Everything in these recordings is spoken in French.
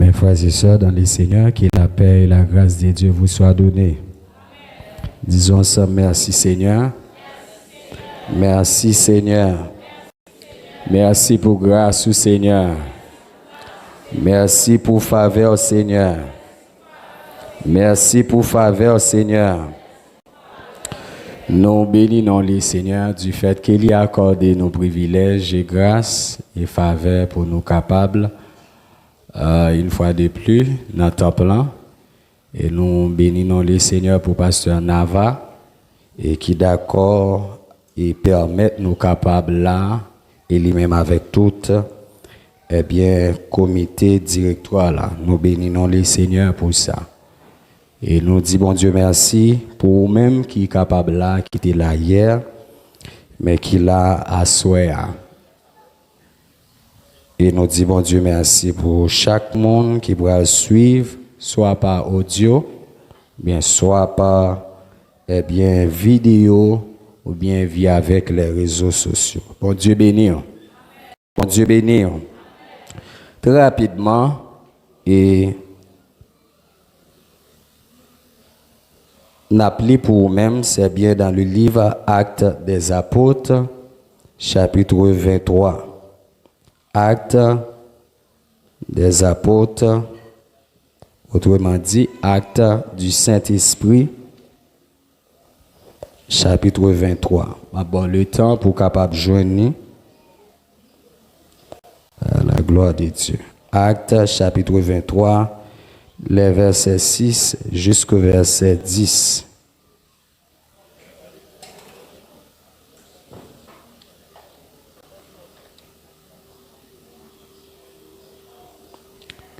Mes frères et sœurs dans les Seigneurs, que la paix et la grâce de Dieu vous soient données. Disons ensemble merci Seigneur. Merci Seigneur. Merci pour grâce au Seigneur. Merci pour faveur Seigneur. Merci pour faveur Seigneur. Nous bénissons les Seigneurs du fait qu'il a accordé nos privilèges et grâces et faveurs pour nous capables, une fois de plus, dans notre plan. Et nous bénissons les Seigneurs pour Pasteur Nava et qui d'accord et permettent nous capables là, et lui-même avec toutes, eh bien, comité directoire là. Nous bénissons les Seigneurs pour ça. Et nous disons, bon Dieu, merci pour vous-même qui est capable là, qui était là hier, mais qui l'a à souhait. Et nous disons, bon Dieu, merci pour chaque monde qui pourra suivre, soit par audio, bien soit par vidéo, ou bien via avec les réseaux sociaux. Bon Dieu béni. Bon Dieu béni. Très rapidement, et n'appelez pour vous-même, c'est bien dans le livre Actes des Apôtres, chapitre 23. Actes des Apôtres, autrement dit, Actes du Saint-Esprit, chapitre 23. Bon, le temps pour capable joindre la gloire de Dieu. Actes, chapitre 23. Les versets 6 jusqu'au verset 10.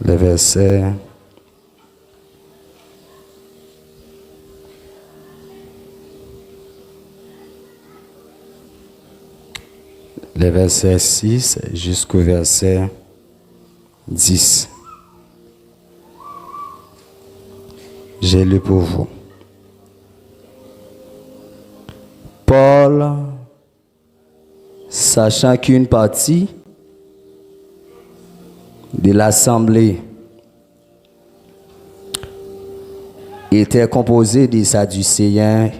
Les versets 6 jusqu'au verset 10. J'ai lu pour vous. Paul, sachant qu'une partie de l'assemblée était composée de Sadducéens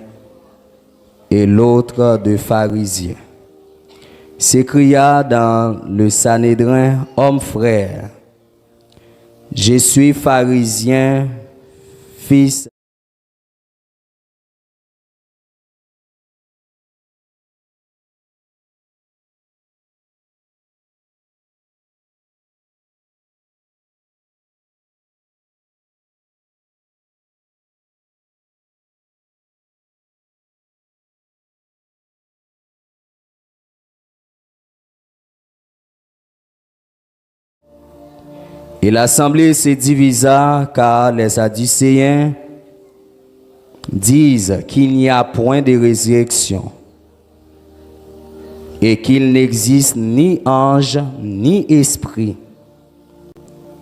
et l'autre de pharisiens, s'écria dans le Sanhédrin, homme frère, je suis pharisien, fils et l'assemblée se divisa car les Sadducéens disent qu'il n'y a point de résurrection et qu'il n'existe ni ange ni esprit,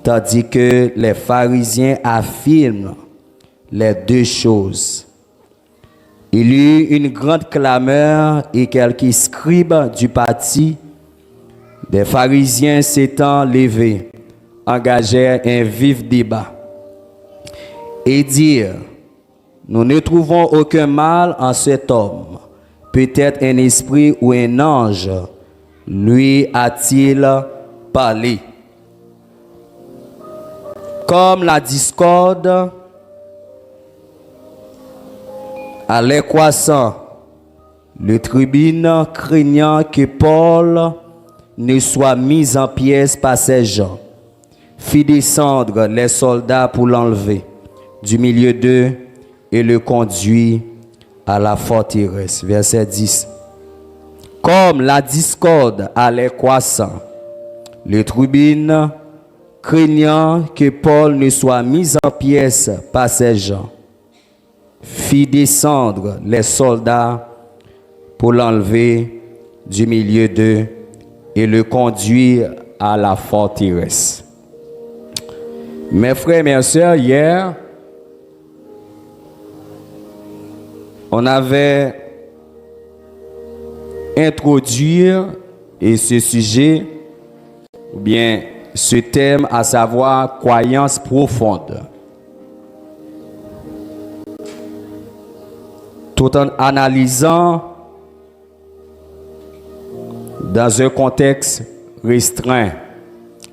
tandis que les pharisiens affirment les deux choses. Il y eut une grande clameur et quelques scribes du parti des pharisiens s'étant levés, engagèrent un vif débat et dirent, nous ne trouvons aucun mal en cet homme. Peut-être un esprit ou un ange lui a-t-il parlé. Comme la discorde allait croissant, le tribune, craignant que Paul ne soit mis en pièces par ces gens, fit descendre les soldats pour l'enlever du milieu d'eux et le conduit à la forteresse. Verset 10. Comme la discorde allait croissant, le tribune, craignant que Paul ne soit mis en pièces par ces gens, fit descendre les soldats pour l'enlever du milieu d'eux et le conduire à la forteresse. Mes frères et mes sœurs, hier, on avait introduit ce sujet, ou bien ce thème, à savoir croyance profonde. Tout en analysant dans un contexte restreint,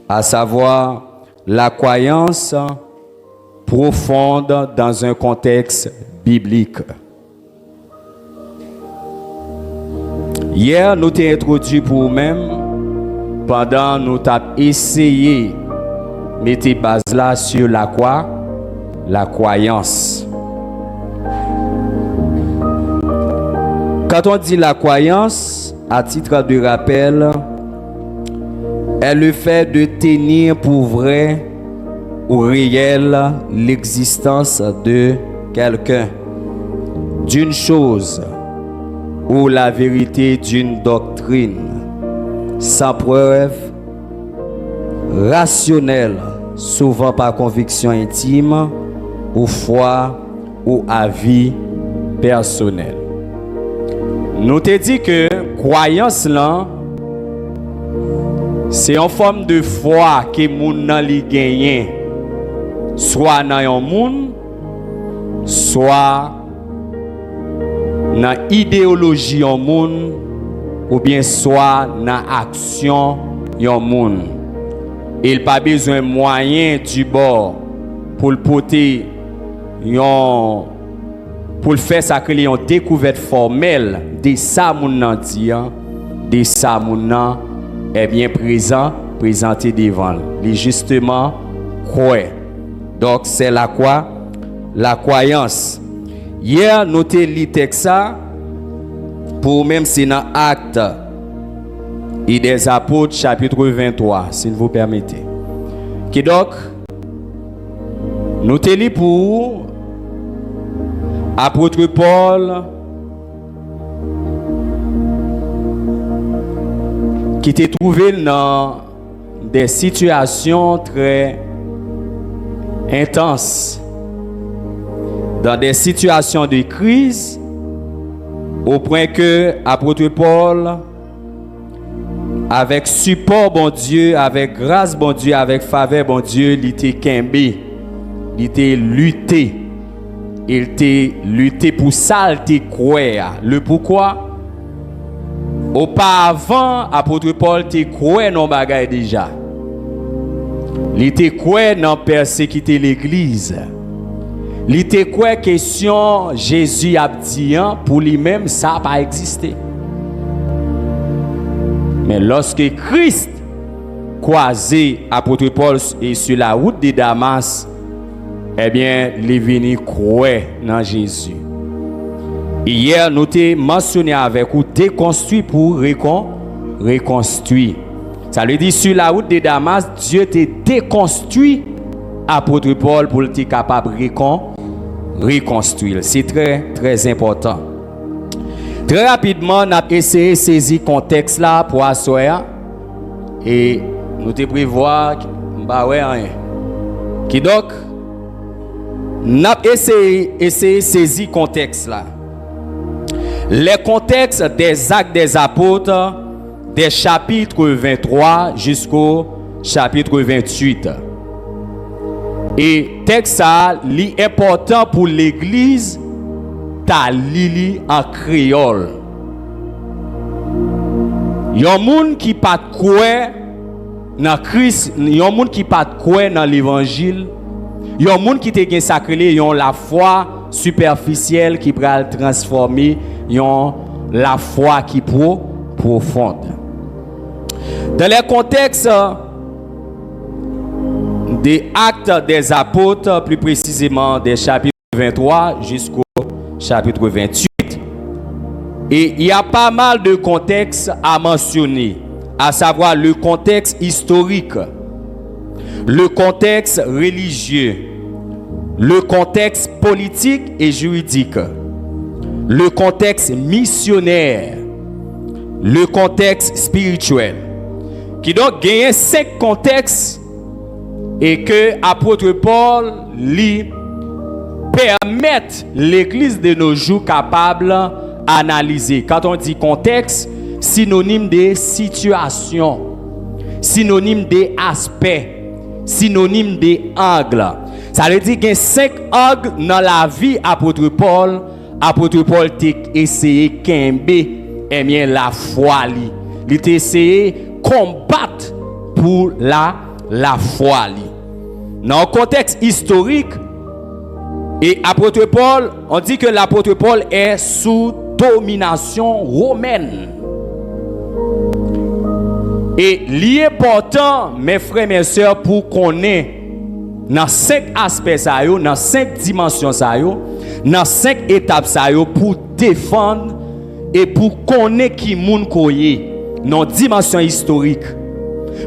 à savoir la croyance profonde dans un contexte biblique. Hier, nous t'ai introduit pour nous-mêmes pendant nous t'avons essayé de mettre base là sur la quoi? La croyance. Quand on dit la croyance, à titre de rappel, est le fait de tenir pour vrai ou réel l'existence de quelqu'un, d'une chose ou la vérité d'une doctrine, sans preuve rationnelle, souvent par conviction intime ou foi ou avis personnel. Nous te dit que croyance là, c'est une forme de foi que moun nan li genyen, soit dans un monde, soit dans idéologie en monde, ou bien soit dans action en monde. Il pas besoin moyen du bord pour le porter pour le faire ça que les ont découverte formelle de ça moun nan dit, de ça moun nan est bien présenté devant lui. Justement croire. Donc c'est la quoi? La croyance. Hier nous te li texte ça pour même c'est dans Actes et des Apôtres chapitre 23 si vous permettez. Qui donc nous te li pour apôtre Paul qui t'est trouvé dans des situations très intenses, dans des situations de crise, au point que apôtre Paul, avec support bon Dieu, avec grâce bon Dieu, avec faveur bon Dieu, il était kembe, il était lutté. Il était lutté pour ça, il était croire. Le pourquoi? Auparavant, apôtre Paul était croire dans bagaille déjà. Il était croire dans persécuter l'église. Il était croire question Jésus a dit pour lui-même ça n'a pas existé. Mais lorsque Christ croisé apôtre Paul et sur la route de Damas, eh bien, il est venu croire dans Jésus. Hier, nous t'ai mentionné avec vous déconstruit pour reconstruire. Ça veut dire sur la route de Damas, Dieu t'a déconstruit apôtre Paul pour être capable de reconstruire. C'est très, très important. Très rapidement, on a essayé de saisir le contexte là pour asseoir. Et nous te prévoir, qui donc, n'a essayé de saisir le contexte là. Les contextes des actes des apôtres, des chapitres 23 jusqu'au chapitre 28. Et texte ça, l'important pour l'église, ta lili en créole. Yon moun qui pas croire dans Christ, yon moun qui pas croire dans l'évangile. Yon moun qui te gen sacré yon la foi superficielle qui pral transformer yon la foi qui profonde. Dans les contextes des actes des apôtres, plus précisément des chapitres 23 jusqu'au chapitre 28, et il y a pas mal de contextes à mentionner, à savoir le contexte historique, le contexte religieux, le contexte politique et juridique, le contexte missionnaire, le contexte spirituel, qui donc gagne 5 contextes et que apôtre Paul lui permettent l'église de nos jours capable d'analyser. Quand on dit contexte, synonyme de situation. synonyme d'aspect, synonyme d'angle. Ça veut dire qu'il y a 5 angles dans la vie apôtre Paul. Apôtre Paul t'a essayé de bien la foi. Il t'a essayé de combattre pour la foi. Dans le contexte historique, et apôtre Paul, on dit que l'apôtre Paul est sous domination romaine. Et il est important, mes frères et mes sœurs, pour qu'on ait dans 5 aspects, dans 5 dimensions, dans 5 étapes, pour défendre et pour qu'on ait qui moun koye dans dimension historique.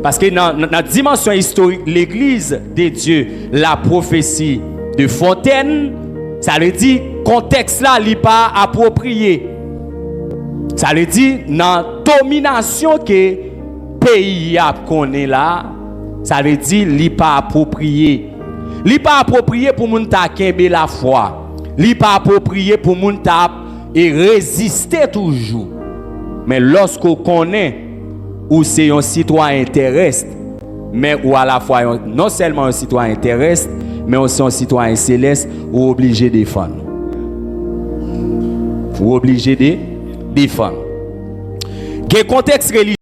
Parce que dans la dimension historique, l'église de Dieu, la prophétie de Fontaine, ça veut dire contexte là, il n'est pas approprié. Ça veut dire dans la domination que pays a connaît là, ça veut dire il n'est pas approprié. Il n'est pas approprié pour moun ta kembe la foi. Il n'est pas approprié pour moun ta et résister toujours. Mais lorsqu'on connaît ou c'est un citoyen terrestre, mais ou à la fois non seulement un citoyen terrestre, mais aussi un citoyen céleste, ou obligé de défendre. Ou obligé de défendre. Quel contexte religieux?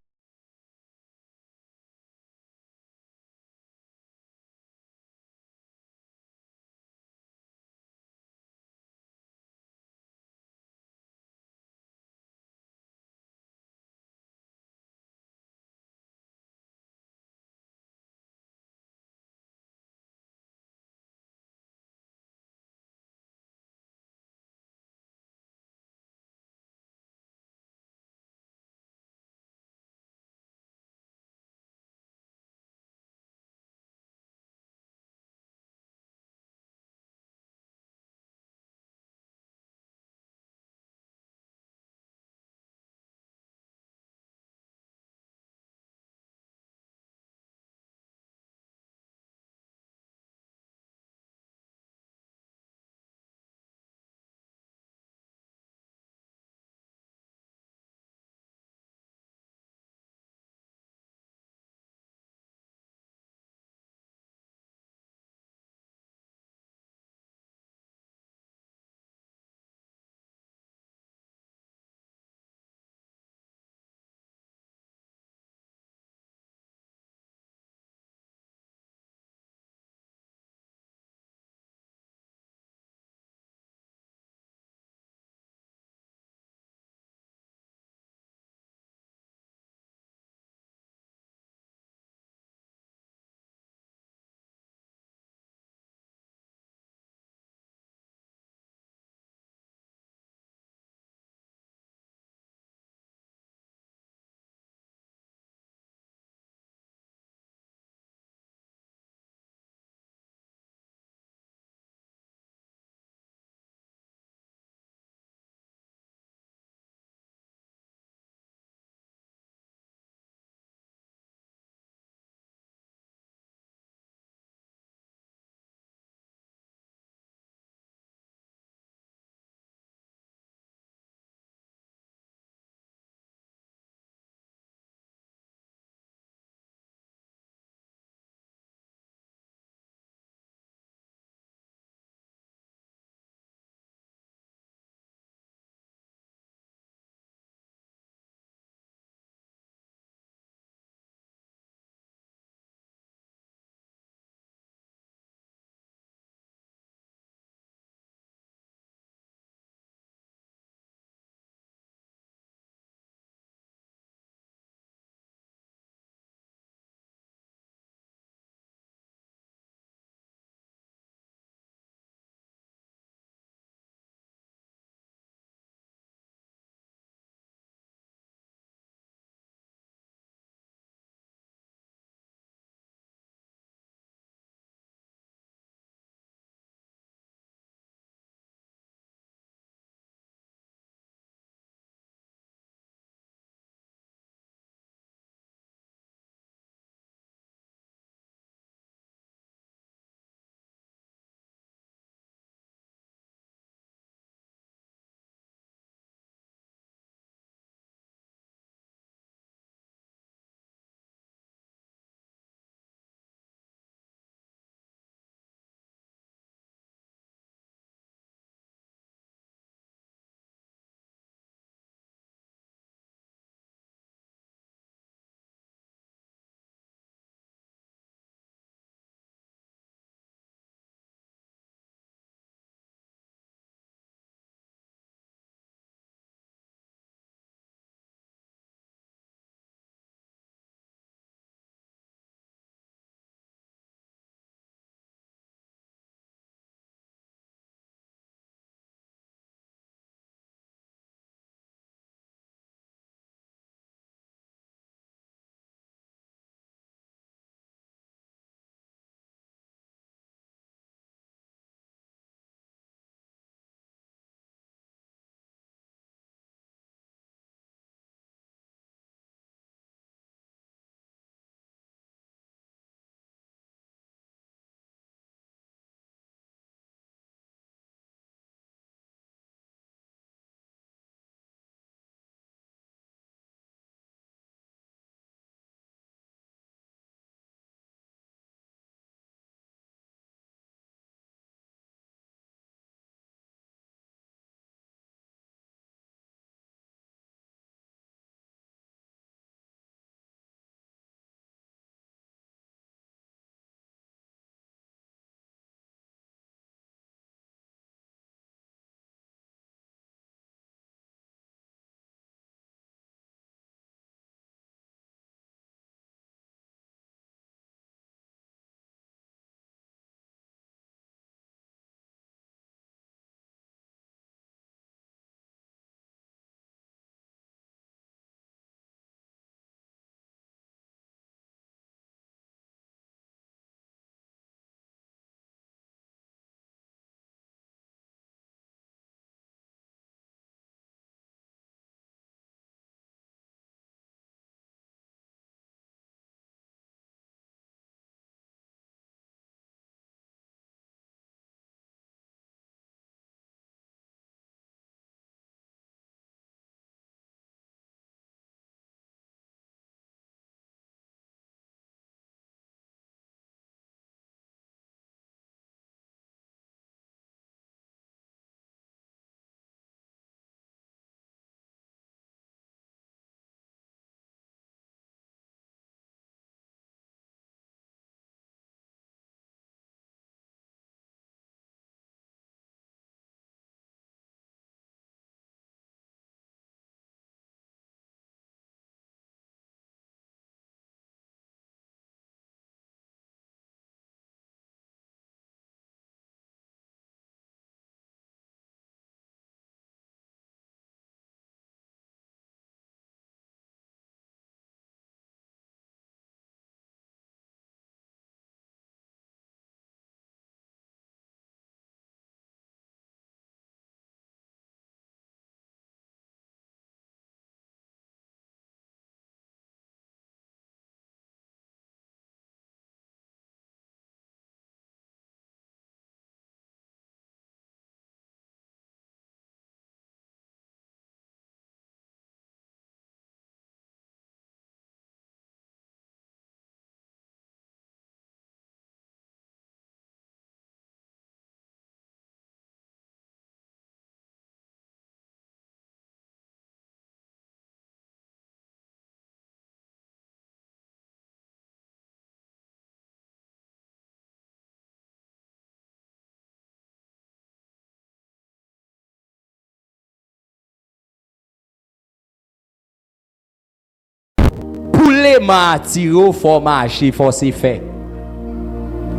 élément attiré, faut marcher, faut se faire.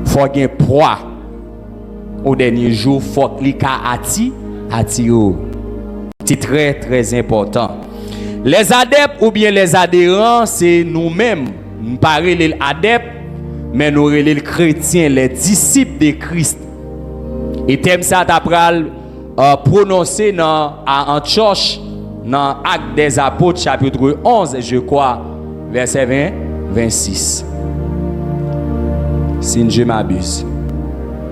Faut gagner poids. Au dernier jour, faut que attirer. C'est très très important. Les adeptes ou bien les adhérents, c'est nous-mêmes. Nous ne parlons pas les adeptes, mais nous les chrétiens, les disciples de Christ. Et thème ça t'apprend prononcé en Antioche, dans Actes des Apôtres, chapitre 11, je crois, verset 20-26. Si je m'abuse.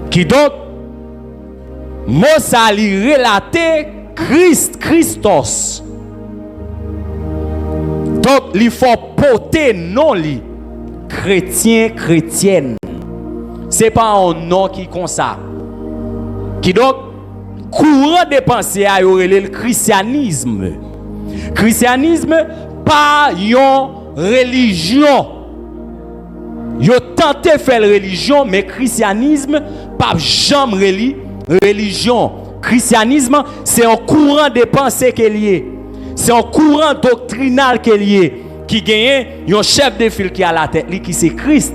Qui donc, Moussa lui relaté Christos. Donc, il faut porter non li chrétien, chrétienne. C'est pas un nom qui comme ça. Qui donc, courant de pensée à le christianisme. Christianisme, pas une religion. Yo tenté faire religion, mais christianisme, pas jamais religion. Christianisme, c'est un courant de pensée qui est lié. C'est un courant doctrinal qui est lié. Qui gagne un chef de file qui a la tête, qui c'est Christ.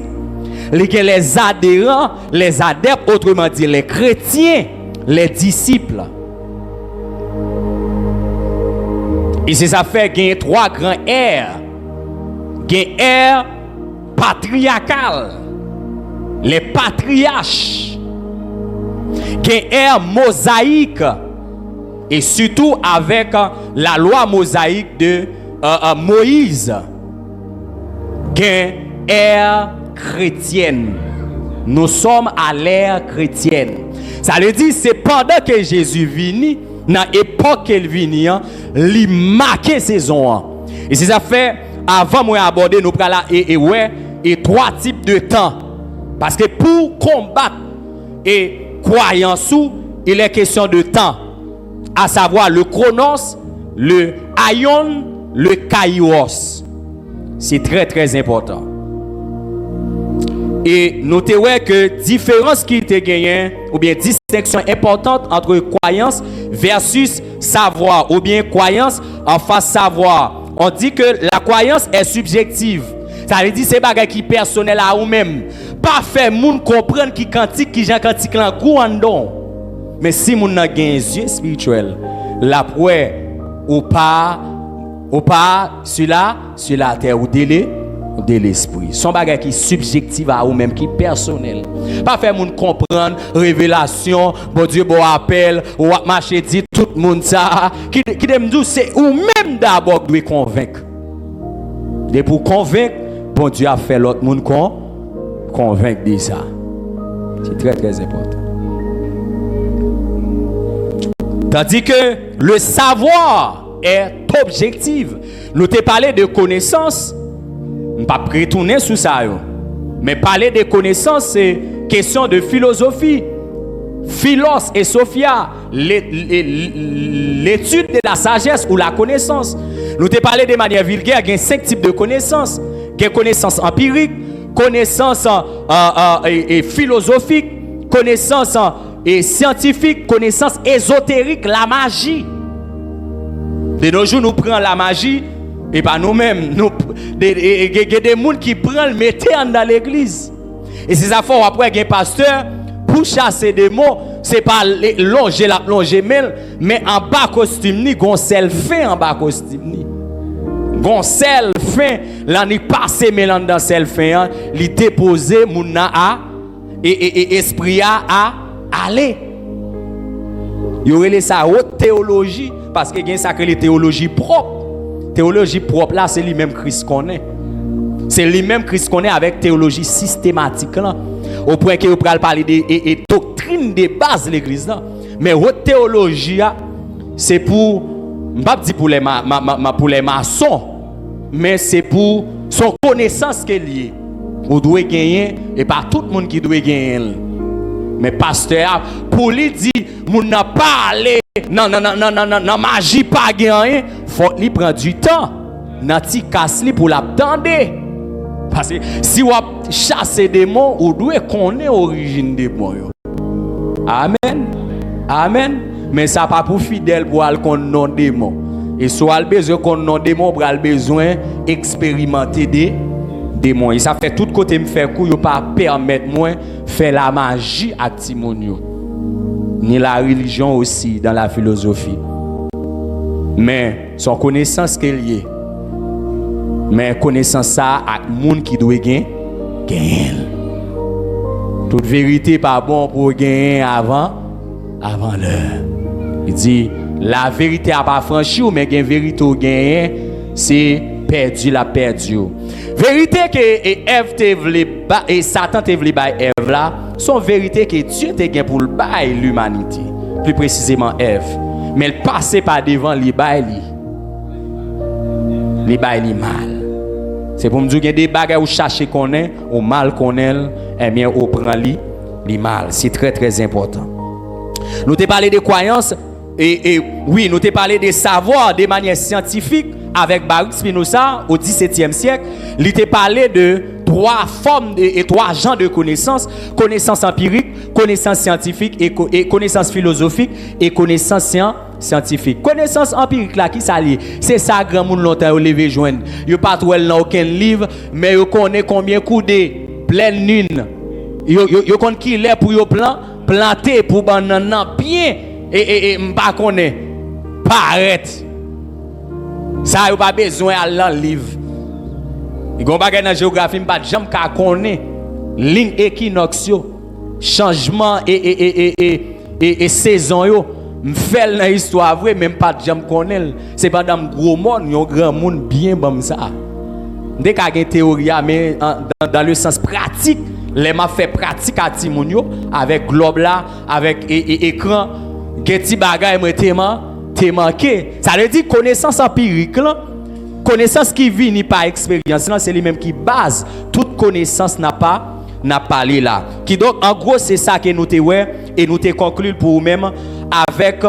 Les adhérents, les adeptes, autrement dit les chrétiens, les disciples. Et c'est ça fait gagner trois grands airs. Gagner air patriarcal, les patriarches. Gagner air mosaïque. Et surtout avec la loi mosaïque de Moïse. Gagner air chrétienne. Nous sommes à l'ère chrétienne. Ça veut dire c'est pendant que Jésus vini, dans l'époque qu'il vini, il marquait saison. Et c'est ça fait avant moi aborder nous là et trois types de temps. Parce que pour combattre et croyance, il est question de temps, à savoir le chronos, le aion, le kairos. C'est très très important. Et notez que différence qui était gagnée ou bien distinction importante entre croyance versus savoir ou bien croyance en face savoir. On dit que la croyance est subjective. Ça veut dire c'est bagay qui personnel à ou même. Pas faire moun comprendre qui quantique qui Jean quantique là goandon. Mais si moun n'a gain yeux spirituel, la proué ou pas sur la terre ou de l'esprit. Son bagay qui subjectif à ou même qui personnel. Pas faire moun comprendre révélation, bon Dieu bon appel ou marcher dit tout le monde ça qui dem dit c'est ou même d'abord doit convaincre. Et pour convaincre, bon Dieu a fait l'autre monde convaincre de ça. C'est très très important. Tandis que le savoir est objectif. Nous t'ai parlé de connaissance. Je ne vais pas retourner sur ça. Mais parler de connaissances, c'est question de philosophie. Philos et Sophia, l'étude de la sagesse ou la connaissance. Nous te parlé de manière vulgaire, il y a 5 types de connaissances. Il y a connaissance empirique, connaissance philosophique, connaissance scientifique, connaissance ésotérique, la magie. De nos jours, nous prenons la magie. Et pas nous-mêmes, il y a des gens qui prennent le métier dans l'église. Et c'est ça faut après un pasteur pour chasser des mots, c'est pas longer la plonger mais en bas costume ni gon-sel fin en bas costume ni. Gon-sel fin là ni passer mélange dans sel fin, li déposer mouna a et esprit a aller. Yo relé ça haute théologie parce que gen ça que les théologie propre. Théologie propre là, c'est lui-même Christ qu'on est. C'est lui-même Christ qu'on est avec théologie systématique là. Au point que vous parler de doctrine de base de l'église là. Mais haute théologie c'est pour pas dire pour les maçons, mais c'est pour son connaissance qu'elle liée. Vous devez gagner et pas tout le monde qui doit gagner. Mais pasteur pour lui dire moun n'a pas aller non magie pas gagner, faut lui prendre du temps. Nati casse li pour l'attendre. Parce que si vous chassez des démons, vous devez connaître l'origine des démons. Amen. Amen. Mais ça pas pour fidèle pour aller connaître non démon. Et soit le besoin connaître non démon, pour le besoin expérimenter des démon. Et ça fait tout côté me faire coup, yo pas permettre moi faire la magie avec Timonio. Ni la religion aussi dans la philosophie. Mais son connaissance qu'elle y est. Mais connaissance ça avec monde qui doit gagner. Toute vérité pas bon pour gagner avant l'heure. Il dit la vérité a pas franchi mais gain vérité ou gagner c'est perdu la perdu. Vérité que Ève te vle et Satan te vle ba Ève là, son vérité que Dieu te gain pour le bail l'humanité, plus précisément Ève. Mais elle passait par devant li bail li mal. C'est pour me dire qu'il y a des bagages où chercher qu'on est, ou mal qu'on est, et bien on prend li mal. C'est très très important. Nous t'ai parlé de croyances et oui, nous t'ai parlé de savoir de manière scientifique avec Baruch Spinoza au XVIIe siècle. Il t'a parlé de trois formes et trois genres de connaissances: connaissance empirique, connaissance scientifique et connaissance philosophique et connaissance scientifique. Connaissance empirique là qui s'allie, c'est ça grand monde longtemps levé joindre. Yo pas trouvé dans aucun livre, mais yo connaît combien coudé pleine lune. Yo connaît qui l'est pour yo planter pour banane bien et m'pas connaît paraître. Ça yo pas besoin à dans livre. Il gon bagay dans géographie m'pas jamais ka connaît ligne équinoxio, changement et saison yo. M'fèl dans histoire vrai même pas jamais connaît. C'est pas dans gros monde, yon grand monde bien comme ça. Dès qu'a une théorie mais dans le sens pratique, les m'a fait pratique à Timonio avec globe là, avec écran, geti bagay moi t'es manqué. Ça veut dire connaissance empirique là, connaissance qui vient par expérience là, c'est lui même qui base toute connaissance n'a pas là. Qui donc en gros c'est ça que nous te ouais et nous te conclure pour nous-mêmes avec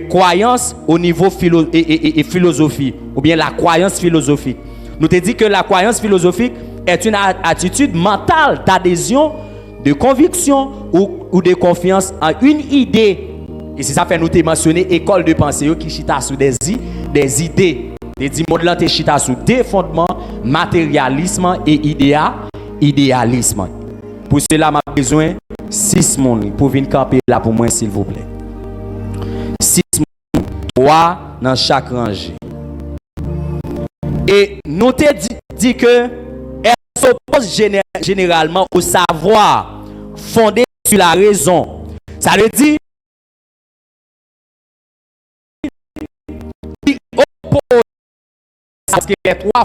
croyance au niveau philosophie ou bien la croyance philosophique. Nous te dit que la croyance philosophique est une attitude mentale d'adhésion, de conviction ou de confiance en une idée. Et c'est ça fait nous te mentionner école de pensée qui chita sous des idées. Les dix mots là te chita sous des fondements, matérialisme et idéalisme. Pour cela m'a besoin 6 monde pour venir camper là pour moi s'il vous plaît. 6 monde, 3 dans chaque rangée. Et nous te dit que elle s'oppose généralement au savoir fondé sur la raison. Ça veut dire parce que les trois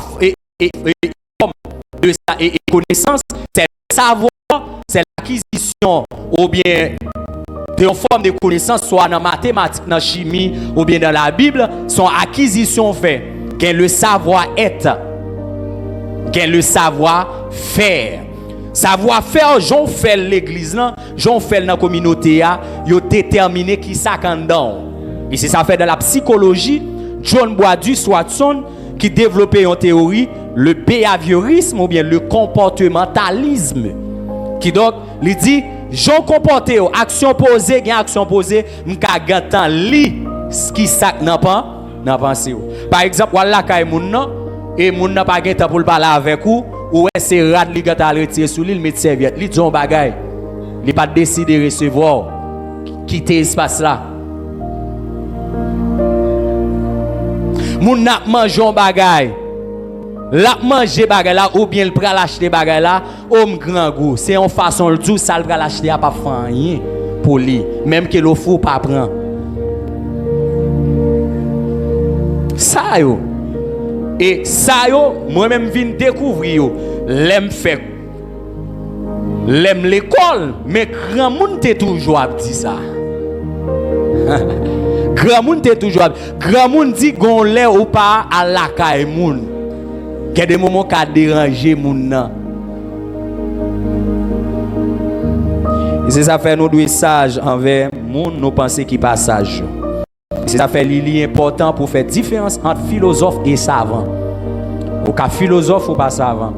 de ça et connaissance, c'est le savoir, c'est l'acquisition ou bien de forme de connaissance, soit dans la mathématique, dans la chimie ou bien dans la Bible, son acquisition fait qu'elle le savoir-être, qu'elle le savoir-faire. Savoir-faire, j'en fais l'église, j'en fais dans la communauté, yo déterminé qui ça quand. Et c'est ça fait dans la psychologie, John Boadu Watson qui développait une théorie, le behaviorisme ou bien le comportementalisme. Qui donc, il dit, j'en comporté, action posée, action posée, m'ka gantan li, ce qui ça n'a pas pensé. Par exemple, voilà kay moun nan, et moun nan pas gantan pour parler avec ou c'est rad li gantan retirer sous l'île met serviette, li djon bagay. Li pas décider recevoir, quitter espace là. Moun n'a mangé un bagay. La manger bagay là ou bien le pral acheter bagay là, homme grand goût. C'est en façon le tout ça le pral acheter a pas faire rien pour lui, même que l'offre pas prend. Ça yo. Et ça yo, moi même vinn découvrir yo, l'aime fait. L'aime l'école, mais grand monde t'est toujours a dit ça. Grand moun te toujours. Grand moun dit gon lè ou pas à la caille moun. Il y a des moments qui a dérangé moun nan. Et c'est ça fait nous doit sage envers moun nous penser qui pas sage. C'est ça fait li important pour faire différence entre philosophe et savant. Ou ka philosophe ou pas savant.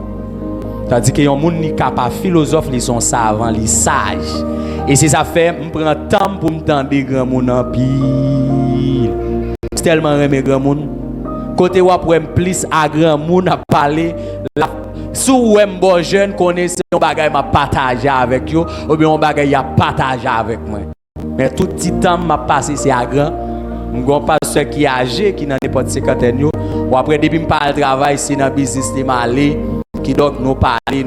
C'est-à-dire que yon moun ni capable philosophe, li sont savant, li sage. Et c'est ça fait me prend temps pour m'entendre grand moun en pile. C'est tellement aimer grand moun. Côté ou pour plus à grand moun à parler Si vous êtes bon jeune, connaissez un bagage m'a partagé avec vous, ou bien un bagage a partagé avec moi. Mais tout petit temps m'a passé c'est à grand. M'gon pas ceux qui âgé qui dans n'importe cinquantaine yo, ou après depuis me parle travail ici dans business de aller qui donc nous parler.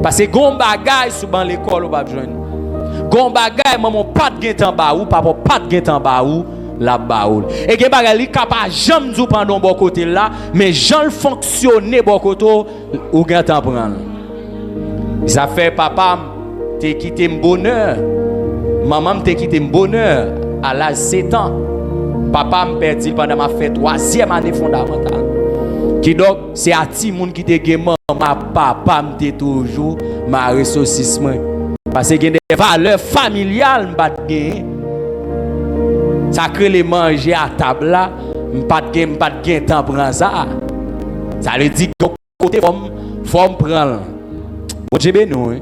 Parce que gon bagage souvent l'école ou pas joindre. Gon bagage maman pas de gain en bas ou papa pas de gain en bas ou la baoul. Et que bagay li capable jamais dou pendant bon côté là, mais j'en fonctionner bon côté ou grand temps prendre. Ça fait papa t'es quitté mon bonheur. Maman t'es quitté mon bonheur à l'âge 7 ans. Papa me perdu pendant ma fête 3e année fondamentale. Qui donc c'est à ti moun qui te gen ma papa m'était toujours ma ressourcissement. Parce que gen des valeurs familiales m'pas gen. Ça crée les manger à table là, m'pas de temps prendre ça. Ça veut dire que côté faut prendre. Bon Dieu béni.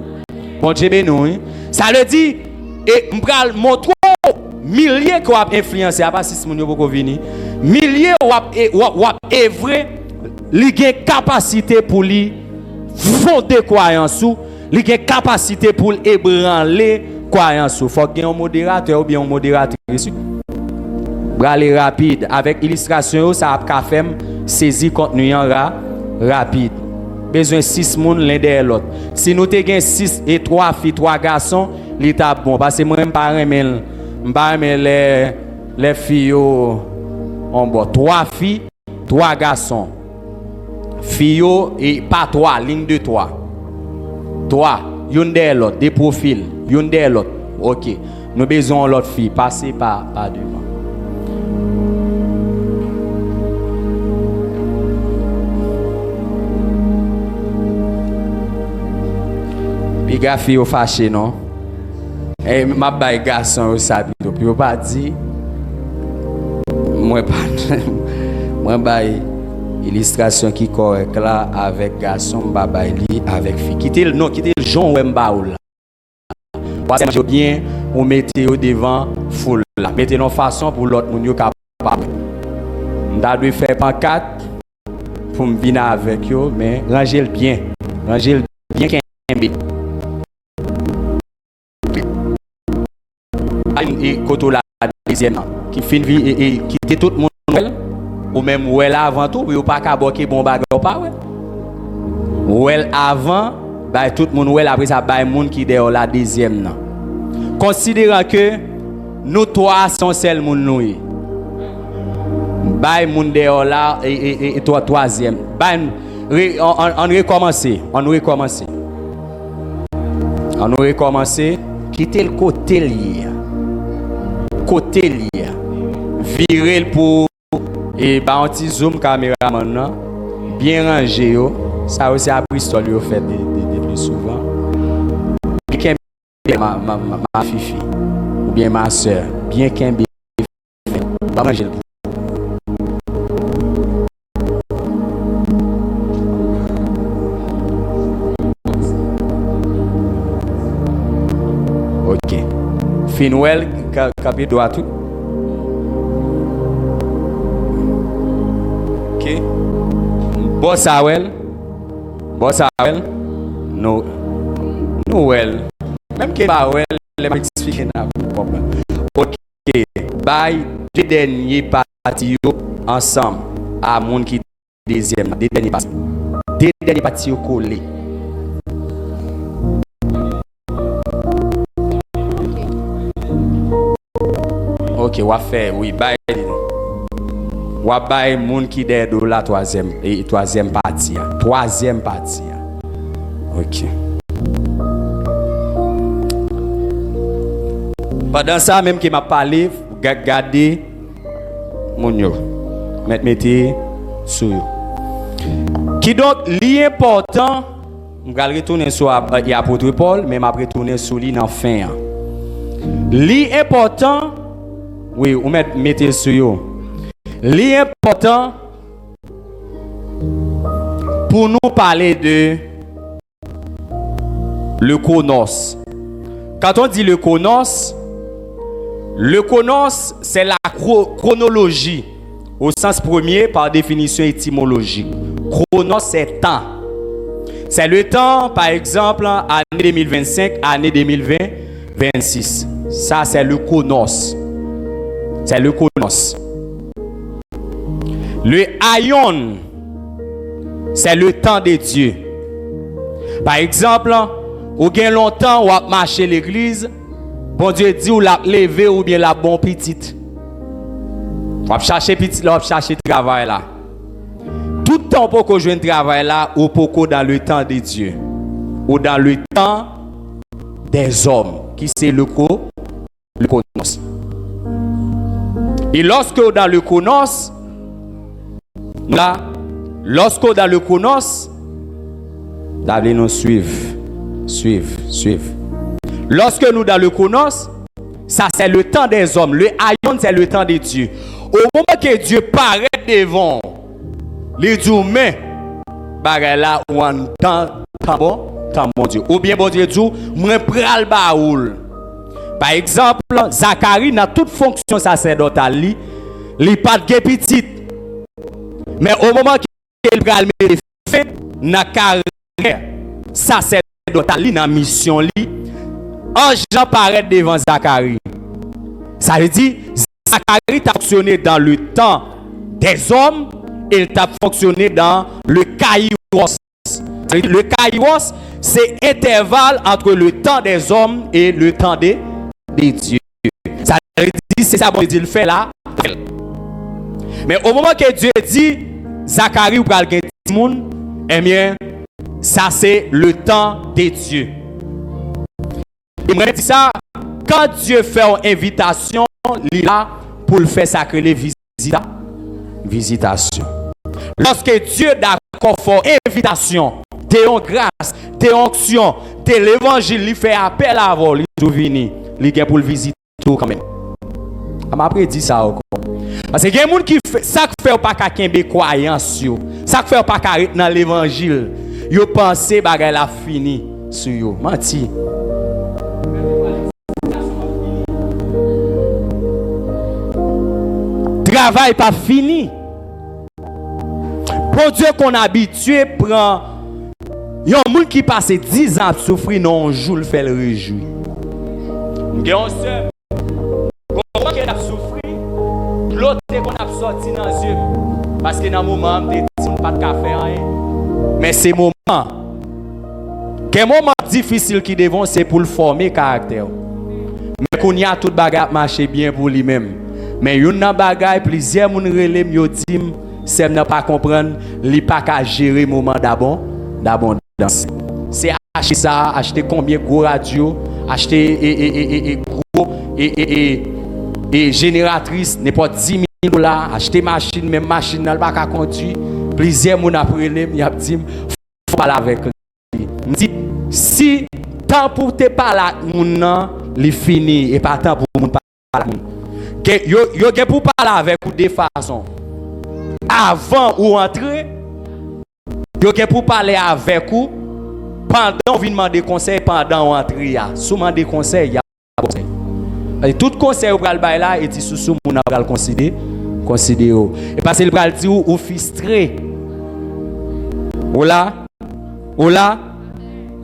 Bon Dieu béni. Ça veut dire et m'pral montrer milliers qui ont influencé à pas si moun yo poko venir. Milliers ou œuvrer, li gen capacité pour li fonder croyance ou, li gen capacité pour ébranler croyance ou. Faut gen un modérateur ou bien un modératrice. Brale rapide avec illustration ça a fait saisir contenu rapide. Besoin 6 moun l'un derrière l'autre. Si nous te gen 6 et 3 filles, 3 garçons, l'état bon parce que moi même pas aimer les filles on bon 3 filles, 3 garçons. Filles et pas 3, ligne de 3. 3, une derrière l'autre, des profils, une derrière l'autre. OK. Nous besoin l'autre fille passer par devant. Puis gars fille fâché non. Et ma bail garçon au sabi puis on pas dit moi pas moi bail illustration qui correct là avec garçon babaye li avec fille. Quitter le Jean ou mbaou là. Parce que bien on mettez au devant foule là. Mettez une façon pour l'autre moun yo capable. M'ta dû faire pancarte pour me venir avec yo mais rangez le bien kembe. Et côté la deuxième qui fin vie et qui était tout le monde ou même ou elle avant tout ou pas qu'à boquer bon bagage pas ouais ou elle avant bah tout le monde ou elle après ça bah monde qui dehors la deuxième non considérant que nous trois sont seul monde nous bah monde dehors là et toi troisième bah on recommencer quitter le côté lié virer pour et bah un petit zoom caméraman là bien rangé yo ça aussi a pris sol yo fait de plus souvent bien ma fifi ou bien ma soeur bien qu'un pas manger le OK Finwell capé droit tout. OK. Boss Awel. Noël. Même que Awel les m'expliquer na problème. OK. Bye deux derniers parties ensemble à monde qui deuxième deux derniers parties collés. OK, on va faire oui, bye. On va bye moun qui de la troisième partie. OK. Pendant ça même qui m'a parlé, garder moun yo. Mettez sur yo. Qui donc l'important, on va retourner sur l'apôtre Paul, mais m'a retourner sur lui dans fin. L'important oui, on mettez sur yo. L'important pour nous parler de le konos. Quand on dit le konos, c'est la chronologie au sens premier par définition étymologique. Chronos, c'est temps. C'est le temps, par exemple, année 2025, année 2026. Ça, c'est le chronos. C'est le chronos. Le aion, c'est le temps de Dieu. Par exemple, ou bien longtemps ou a marché l'église, bon Dieu dit ou l'a levé ou bien la bon petite. Ou a chercher petit là, ou chercher travail là. Tout temps pour que je travail là ou pour dans le temps de Dieu ou dans le temps des hommes qui c'est le chronos. Et lorsque dans le chronos là, lorsque dans le chronos, d'aller nous suivre. Lorsque nous dans le chronos, ça c'est le temps des hommes. Le aion c'est le temps de Dieu. Au moment que Dieu paraît devant les humains, bagay là ou en temps bon Dieu. Ou bien bon Dieu dit, moi pral baoul. Par exemple, Zacharie dans toute fonction sacerdotale, il pas de petite. Mais au moment qu'il pral me fait na carrière sacerdotal dans mission li, ange apparaît devant Zacharie. Ça veut dire Zacharie a fonctionné dans le temps des hommes et il a fonctionné dans le kairos. Le kairos, c'est intervalle entre le temps des hommes et le temps des dieux. Ça veut dire c'est ça bon Dieu le fait là. Mais au moment que Dieu dit Zacharie ou pral gen ti moun, eh bien ça c'est le temps des dieux. Il me dit ça quand Dieu fait une invitation, il est là pour le faire sacrer les visitations. Lorsque Dieu d'accord pour invitation, des grâce, des onctions, de l'évangile, il fait appel à vous, il vient, il vient pour le visiter quand même. Je m'après dit ça encore. Parce que il y a des gens qui fait ça que fait pas qu'à kembe croyance yo. Ça que fait pas qu'à dans l'évangile. Yo pensé bagay la fini sur yo. Menti. Travail pas fini. Pour Dieu qu'on habitué prend yon moun qui passe 10 ans à souffrir non jour le fait le réjouir. M'gen sœur comment qu'elle a souffert l'autre qu'on a sorti dans les yeux parce que dans moment des pas de café rien. Mais c'est moment quel moment difficile qui devant c'est pour le former caractère. Mais qu'on y a tout bagage marcher bien pour lui-même. Mais yon nan bagay plusieurs moun relèm yo dim c'est n'a pas comprendre li pas qu'à gérer moment d'abondance. C'est acheter ça, acheter combien gros radio, acheter et génératrice n'importe 10 000 $, acheter machine, même machine n'a pas qu'à conduire. Plusieurs moun après relèm y a dit faut parler avec lui. Dit si temps pour te parler moun nan li fini et pas temps pour moun parler. Yo gen pour parler avec ou de façon avant ou entrer yo gen pour parler avec ou pendant ou vinn demander conseil pendant ou entrer ya sou demander conseil ya conseil tout conseil ou pral bay là et ti sou moun pral considérer et parce il pral di ou frustré ou là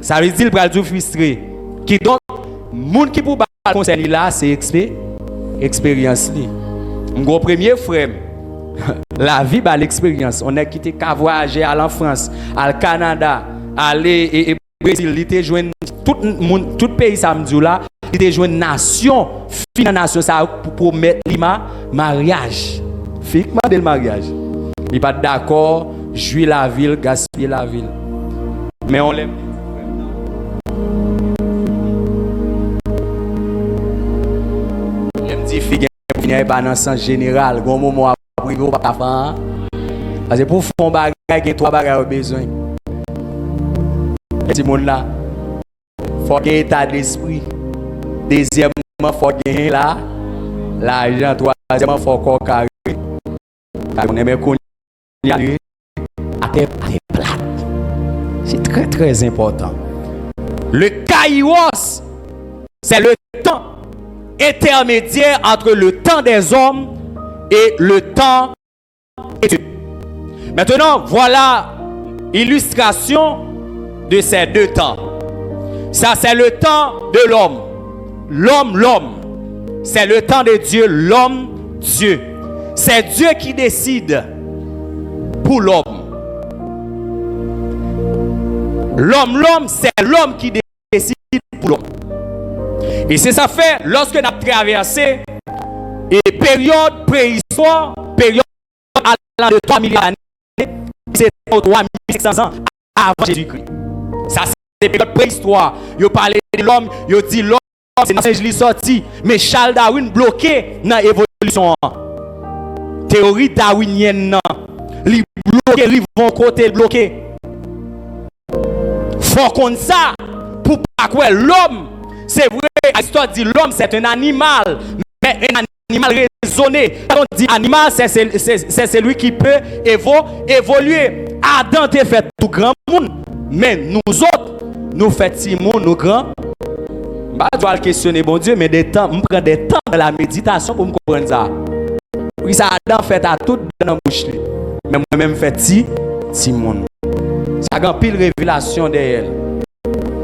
ça veut dire pral di frustré qui donc moun qui pour bay conseil là c'est expérience li. Mon premier frère la vie ba l'expérience. On a quitté qu'à voyager à la France, à Canada, aller et Brésil, il était joindre tout pays samedi là, il était joindre nation, fin nation ça pour mettre l'ima mariage. Fique le mariage. Il pas d'accord, jouir la ville, gaspiller la ville. Mais on l'aime. Figue venir pas dans sens général gon moment après ou pas faire parce que pour fond bagay gen trois bagay besoin petit monde là faut gagner état d'esprit deuxièmement faut gagner là l'argent troisièmement faut corps carré on aime qu'on y aller à terre plate c'est très très important. Le kairos c'est le temps intermédiaire entre le temps des hommes et le temps Maintenant, voilà illustration de ces deux temps. Ça, c'est le temps de l'homme. L'homme. C'est le temps de Dieu, l'homme, Dieu. C'est Dieu qui décide pour l'homme. L'homme, c'est l'homme qui décide pour l'homme. Et c'est ça fait, lorsque nous avons traversé et période préhistoire, période allant de 3 millions d'années, c'est 3500 ans avant Jésus-Christ. Ça, c'est période préhistoire. Vous parlez de l'homme, vous dites l'homme, c'est dans Saint-Gilles sorti, mais Charles Darwin bloqué dans l'évolution. Théorie darwinienne, il bloqué, il vont côté bloqué. Faut qu'on ça pour pas quoi l'homme, c'est vrai, l'histoire dit l'homme c'est un animal, mais un animal raisonné. Quand on dit animal, c'est celui qui peut évoluer. Adam te fait tout grand monde, mais nous autres, nous faisons petit monde, nous grands. Je dois le questionner, bon Dieu, mais je prends des temps dans la méditation pour me comprendre ça. Oui, ça Adam fait à tout dans la bouche. Mais moi-même fait petit monde. Ça a pile révélation derrière.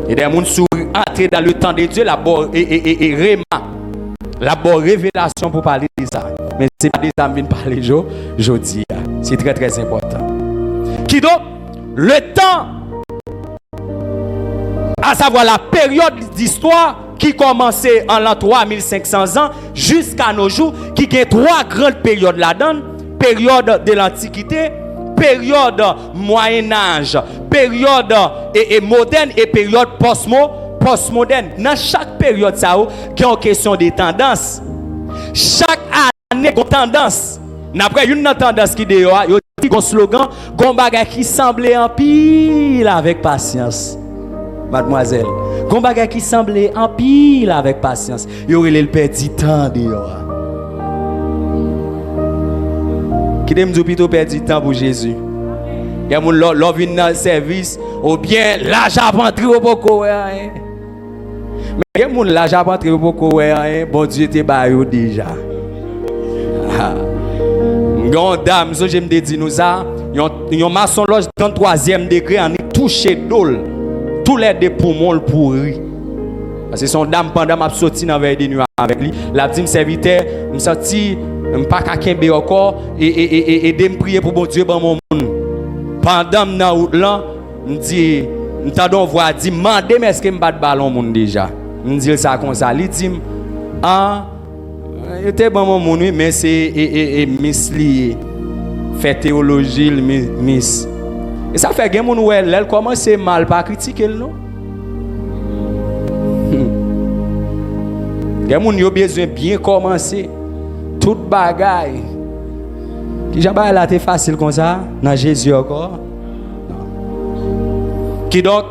Et des gens sont entrés dans le temps de Dieu, la bonne et réma. La bonne révélation pour parler de ça. Mais c'est pas des amis de parler aujourd'hui. C'est très très important. Qui donc le temps, à savoir la période d'histoire qui commençait en l'an 3500 ans jusqu'à nos jours, qui a trois grandes périodes là-dedans. Période de l'Antiquité, période Moyen-Âge, période moderne et période postmoderne. Dans chaque période, ça y a une question de tendance. Chaque année, il y a une tendance. Après, une tendance qui est là, il y a un slogan, un bagage qui semblait en pile avec patience. Mademoiselle, un bagage qui semblait en pile avec patience. Il y aurait le petit temps dehors. Qui aime plutôt perdre du temps pour Jésus. Il y a mon l'on vient dans le service ou bien l'argent rentré au beaucoup. Mais il y a mon l'argent rentré au beaucoup. Bon Dieu te baillé déjà. Grande dame, so j'aime te dire nous ça, yon maçon loge 33e degré en touché d'ol. Tous les deux poumons pourris. Parce que son dame pendant m'a sorti dans veille de nuit avec lui, la dit me serviteur, me sorti pas qu'à kembe encore et de me prier pour bon Dieu dans mon monde. Pendant na route là, me dit m'tendon voir dit mandé mais est-ce que me bat ballon monde déjà. Me dit ça comme ça, il dit était bon mon monde mais c'est miss li fait théologie miss. Et ça fait que mon elle commence mal pas critiquer non. Les gens ont besoin bien commencer. Toute bagaille. Qui jamais là été facile comme ça dans Jésus encore. Qui donc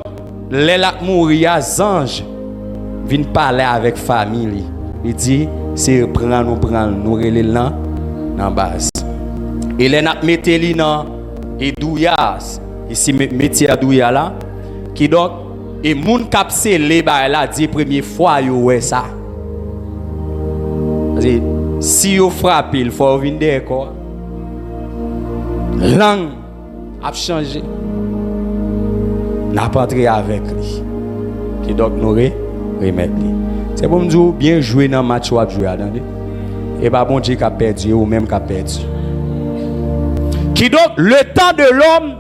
les la mourir ange viennent parler avec famille. Il dit c'est prendre nous relé là dans base. Et les n'a metté li dans et douya ici métier à douya là qui donc et moun capsé les ba là dit première fois yo ouais ça. Si vous frappez, il faut venir quoi. Langue a changé. N'a pas entré avec lui. Qui donc nous remettre. C'est pour me dire bien jouer dans le match ou à jouer. Et pas bon Dieu qui a perdu ou même qui a perdu. Qui donc le temps de l'homme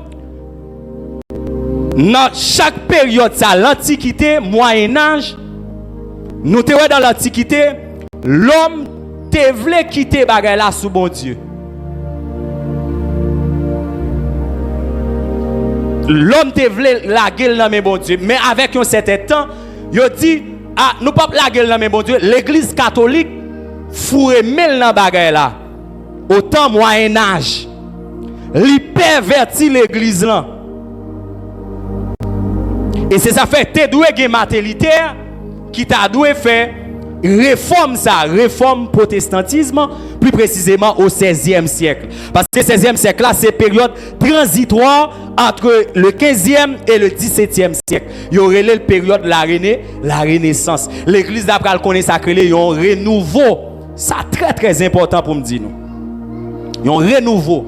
dans chaque période, ça l'Antiquité, Moyen-Âge, nous te dans l'Antiquité. L'homme te voulait quitter bagay là sous bon Dieu. L'homme te voulait la gueule dans mes bon Dieu. Mais avec un certain temps, il dit, ah, nous pas la gueule dans mes bon Dieu. L'église catholique fourre mille dans bagay là. Au temps Moyen-Âge. Il pervertit l'église là. Et c'est ça fait, te doué gen matélitaire qui t'a doué faire réforme ça, réforme protestantisme, plus précisément au 16e siècle. Parce que le 16e siècle là, c'est période transitoire entre le 15e et le 17e siècle. Il y aurait la période de la Renaissance. L'église d'après le connaît sacré, il y a un renouveau. C'est très très important pour me dire nous. Il y a un renouveau.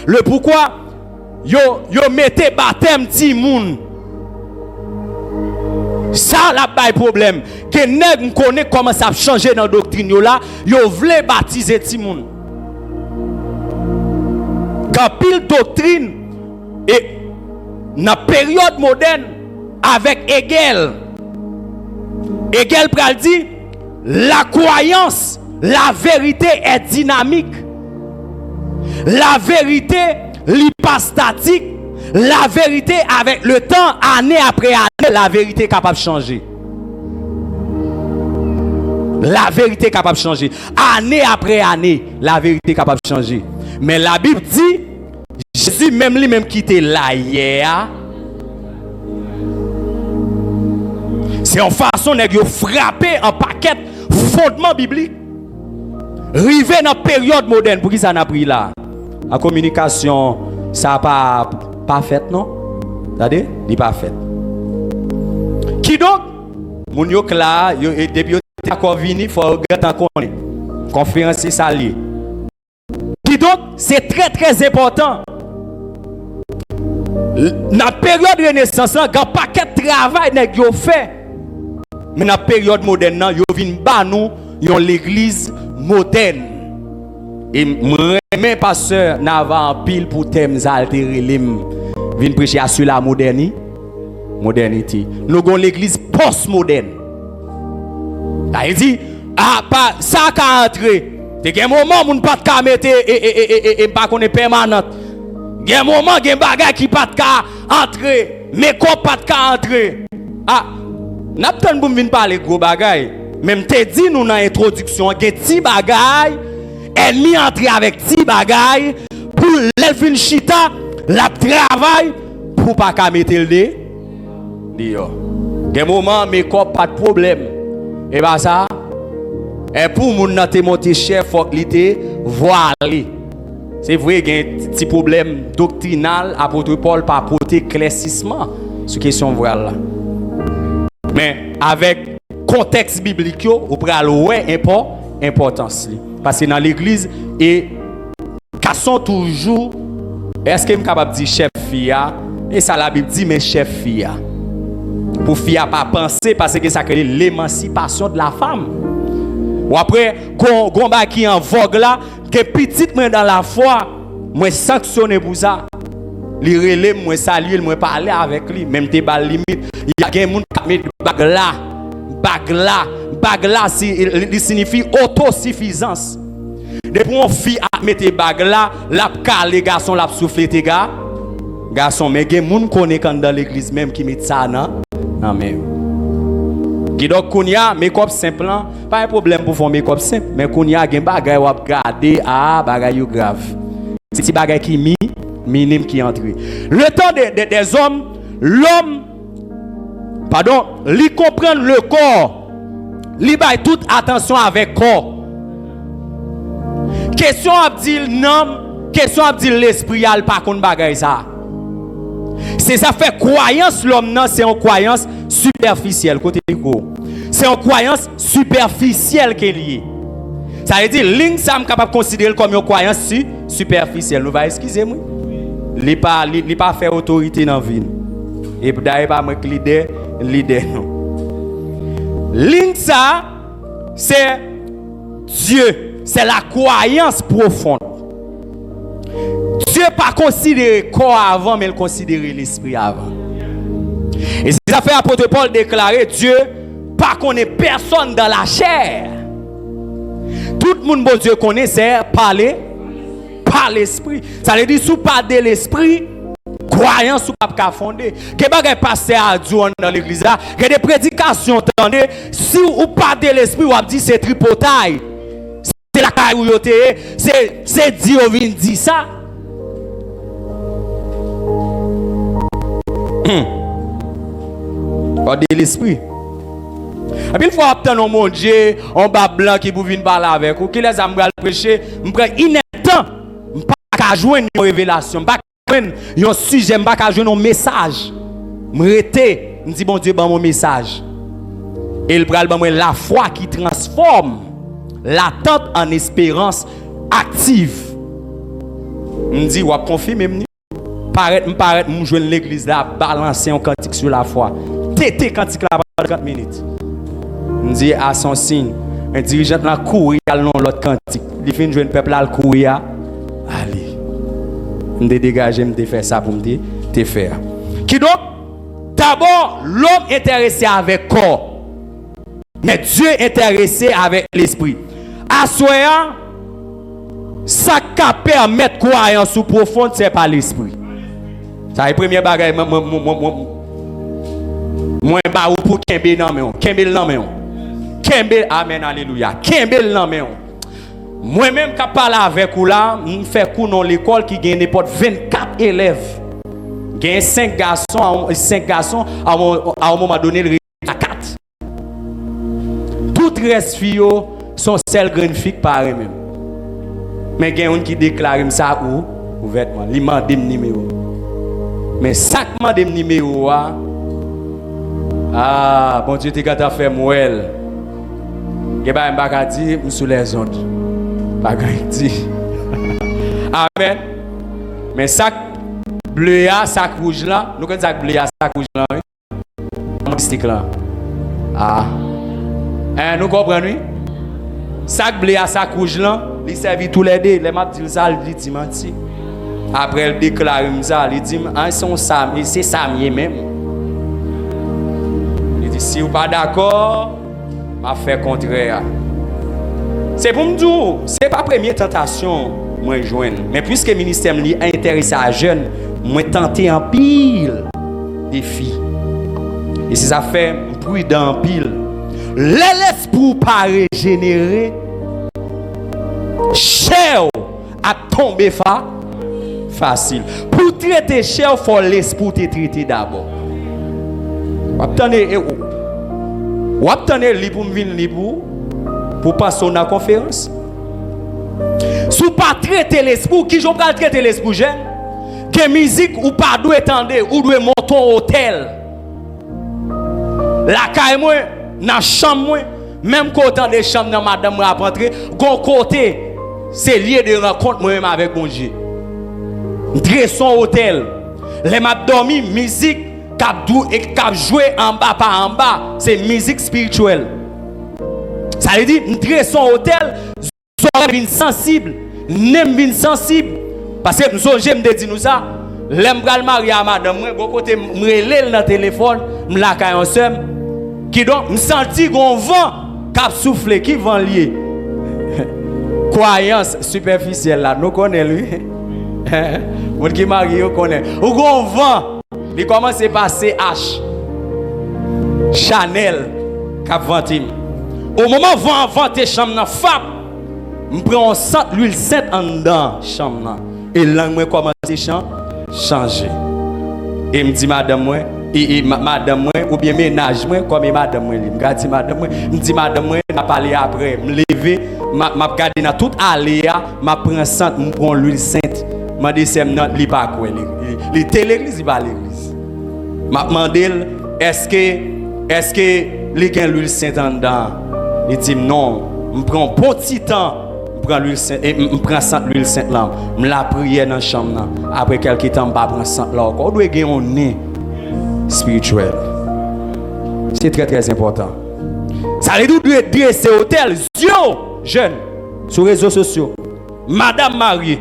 Le pourquoi yo mettez baptême ti moun. Ça la bay problème. Que nèg connaît comment ça changer dans doctrine yo là, yo vle baptiser ti moun. Quand pile doctrine et dans période moderne avec Hegel pral dit la croyance, la vérité est dynamique. La vérité n'est pas statique. La vérité avec le temps, année après année, la vérité est capable de changer. La vérité est capable de changer. Année après année, la vérité est capable de changer. Mais la Bible dit, Jésus même lui-même qui était là hier, c'est en façon de frapper un paquet fondement biblique. Rivé dans la période moderne, pour qui ça n'a pris là? La communication, ça n'a pas fait, non? Regardez, il n'est pas fait. Qui donc? Moun yo là, depuis yo d'accord vini, il faut regarder encore. Conférence c'est ça lié. Qui donc? C'est très très important. Dans la période de Renaissance, il y a un paquet de travail que yo fait. Mais dans la période moderne, yo vinn ba nous yon l'église moderne. Et mes pasteur n'ava en pile pour thèmes altérés lim vinn prêcher sur la modernité. Nous avons l'église postmoderne. Il dit pas ça ka entrer. Te un moment moun pas ka mettre et pas connait permanente. Un moment gen bagay qui pas ka entrer, mais ko pas ka entrer. N'a pas de vinn parler gros bagay. Même te dit nous dans l'introduction que ti bagay ennemi entrer avec ti bagay pour l'elfin chita la travail pour pas ka mettre le dé. Dio. Gen moment mais ko pas de problème. Et bah ça et pour moun nan te monter chef faut qu'il te voilé. C'est vrai qu'il y a un petit problème doctrinal apôtre Paul pas porter éclaircissement sur question voile là. Mais avec contexte biblique, on peut aller importance. Parce que dans l'église, et sont toujours, est-ce que je suis capable de dire chef fia? Et ça la Bible dit, mais chef fia. Pour fia pas penser, parce que ça crée l'émancipation de la femme. Ou après, qu'on va qui en vogue là, que petite moi dans la foi, moi sanctionner pour ça. Li relève moi saluer moi parler avec lui même tes bal limite il y a des gens qui met bag là il signifie autosuffisance depuis on fille a mettre bag là la les garçons la souffler tes gars garçon mais des gens connaît quand dans l'église même qui met ça non mais qui donc kounya make-up simple pas un problème pour faire make-up simple mais kounya gen bagay ou regarder bagay yo grave c'est bagay qui minime qui entre. Le temps des hommes, l'homme, lui comprendre le corps, lui baille toute attention avec corps. Question à dire non, question à dire l'esprit, il pas contre bagay ça. C'est ça fait croyance l'homme non, c'est une croyance superficielle côté go. C'est une croyance superficielle qui est liée. Ça veut dire ligne ça capable de considérer comme une croyance superficielle. Nous va excusez-moi. Il pas faire autorité dans la vie. Et d'ailleurs, pas moi leader non. Ligne ça, c'est Dieu. C'est la croyance profonde. Dieu pas considéré corps avant, mais il considérait l'esprit avant. Et c'est ça fait apôtre Paul déclarer Dieu pas connaît personne dans la chair. Tout le monde bon Dieu connaît c'est parler par l'esprit. Ça veut dire sous pas de l'esprit, croyance ou pas fondée. Que bagay passer à Dieu dans l'église là, que des prédications attendez, si ou pas de l'esprit ou a dit c'est tripotaille. C'est la caillouté, c'est Dieu vient dire ça. Pas de l'esprit. Et puis il faut obtenir mon Dieu, un bas blanc qui vous vient parler avec vous, qui les a prêcher, me prend ineptant. Pas joindre une révélation, pas joindre un sujet, pas joindre un message. M'rete, me dit bon Dieu ban mon message. Et il pral ban moi la foi qui transforme l'attente en espérance active. me dit, ou a confirmé, paraît, me joindre l'église là, balancer un cantique sur la foi. Tété cantique là pendant 30 minutes. Me dit, à son signe, un dirigeant là courir à l'autre cantique. Il fait joindre peuple là, courir. Allez. Me dégager, me faire ça pour me dire, te faire. Qui donc? D'abord, l'homme intéressé avec corps. Mais Dieu intéressé avec l'esprit. Assoyant, ça qui permet de croyance sous profonde, c'est pas l'esprit. Ça est le premier bagage. Moi, je pour Kembe nan men. Kembe nan men. Kembe, amen, alléluia. Kembe nan men. Moi-même, qui parle avec vous là, je fais cours dans l'école qui gagne n'importe 24 élèves. Il y a 5 garçons, à un moment donné, le à 4. Toutes les filles sont celles grandes filles pareilles même. Mais il y a un qui déclare ça ouvertement. Il m'a demandé numéro. Mais chaque m'a demandé numéro, ah, bon Dieu, tu as fait mouelle. Il y a un bagage dit, je suis sous les ondes. Bagage dit. Amen. Mais sac bleu, sac rouge là, nous connaissons sac bleu, sac rouge là. Stick là. Ah. Nous comprenons? Sac bleu, sac rouge là, il servi tous les deux. Les m'a dit ça, il dit menti. Après il déclare ça, il dit ah son Sam, c'est Samier même. Il dit si vous pas d'accord, m'a fait contraire. C'est pour me dire, c'est pas première tentation moi joindre, mais puisque le ministère m'est intéressé à jeunes, moi tenter en pile défi. Et si ça fait prudent en pile, l'esprit pas régénérer, cher à tomber facile. Pour traiter cher, il faut l'esprit te traiter d'abord. Ou attendez pour me venir pour passer dans la conférence. Si vous pas traiter l'esprit, qui je vais traiter l'esprit jeune, que musique ou pas doit attendre ou doit monter au hôtel. La caille moi dans la chambre même côté des chambres dans madame a rentrer, gon côté c'est lieu de rencontre moi même avec bon Dieu. Dressons hôtel. Les m'a dormi musique cap jouer en bas par en bas, c'est musique spirituelle. Ça veut dire dressons hôtel, oreilles sensible, nem sensible parce que nous j'aime de dire nous ça, l'aime pral marier à madame moi, bon côté me relève dans téléphone, me la caille ensemble qui donc me senti gon vent cap souffler qui vent lié. Croyance superficielle là, nous connaît lui. Moun qui marie yo connaît. Ou gon vent, il commence à passer H. Chanel cap ventim. Au moment vent venter chambre nan fap, me prend l'huile sainte en dedans chambre et langue moi commence à changer. Et me dit madame moi madame moi ou bien ménage moi comme madame moi me dit madame moi me dit madame moi n'a parlé après me lever m'a regarder dans toute allée m'a prend sainte me prend l'huile sainte m'a dit c'est non li pas quoi li était l'église il pas l'église m'a demandé est-ce que li gagne l'huile sainte en dedans il dit non me prend petit temps prend l'huile sainte et me prend sainte l'huile sainte là me la prière dans la chambre après quelques temps pas prend sainte là encore doit gagner un nez spirituel. C'est très très important. Ça veut dire dresser hôtel zio jeune sur les réseaux sociaux. Madame mariée,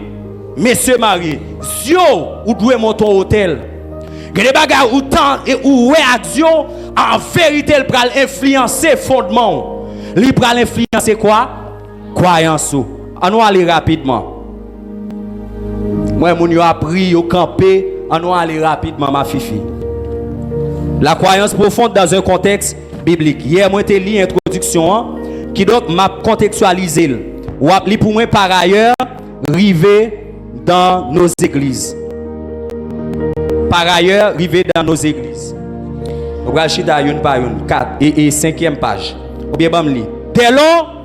monsieur marié, zio ou doit monter au hôtel. Il y a des bagages où temps et où ouais action en vérité il pral influencer fondement. Il pral influencer quoi? Croyance. On va aller rapidement. Moi mon yo appris au camper, on va aller rapidement ma fifi. La croyance profonde dans un contexte biblique. Hier, moi, j'ai lu l'introduction qui donc m'a contextualisé. Ou appelé pour moi par ailleurs, river dans nos églises. Par ailleurs, river dans nos églises. On va acheter une par une, 4 et 5e page. Ou bien, dès lors,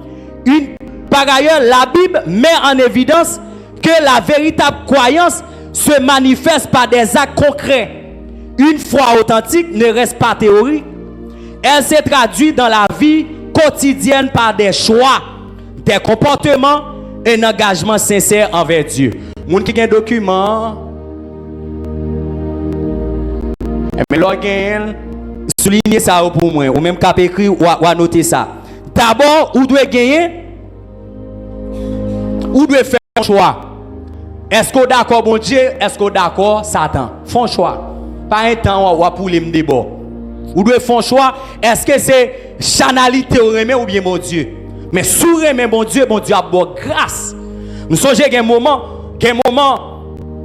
par ailleurs, la Bible met en évidence que la véritable croyance se manifeste par des actes concrets. Une foi authentique ne reste pas théorique. Elle se traduit dans la vie quotidienne par des choix, des comportements et un engagement sincère envers Dieu. Moun qui gen document mais là gen souligner ça pour moi ou même cap écrit ou noter ça. D'abord, ou doit gagner ou doit faire un choix. Est-ce que d'accord bon Dieu, est-ce que d'accord Satan? Font choix. Pas un temps ou pour les m'débord. Ou doit faire un choix, est-ce que c'est chanalité ou remet ou bien mon Dieu? Mais sous remet mon Dieu a bon grâce. Nous songez qu'un moment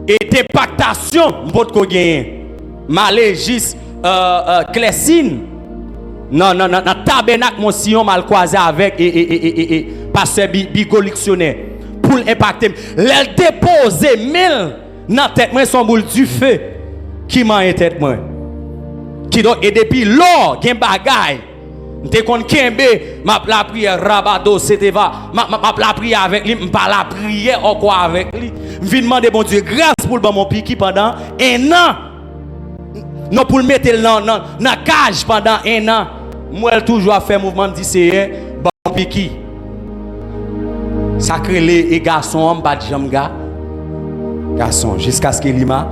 et d'impactation pour ko gagner. Malégis Clessine non tabernacle mon sillon mal croisé avec et pasteur Bigolictionnaire pour impacter l'elle déposer 1000 dans tête moi son boule du feu qui m'a en tête moi qui donc et depuis l'or gen bagay m'te kon kembe m'a la prière rabado c'était va m'a la prière avec lui m'pas la prière encore avec lui m'vinn demander bon Dieu grâce pour mon piqui pendant un an. Non pour le mettre dans la cage pendant un an. Moi, elle toujours fait mouvement de Seigneur, bon piqui. Sacré les garçons, pas de jambes garçon jusqu'à ce qu'il lima.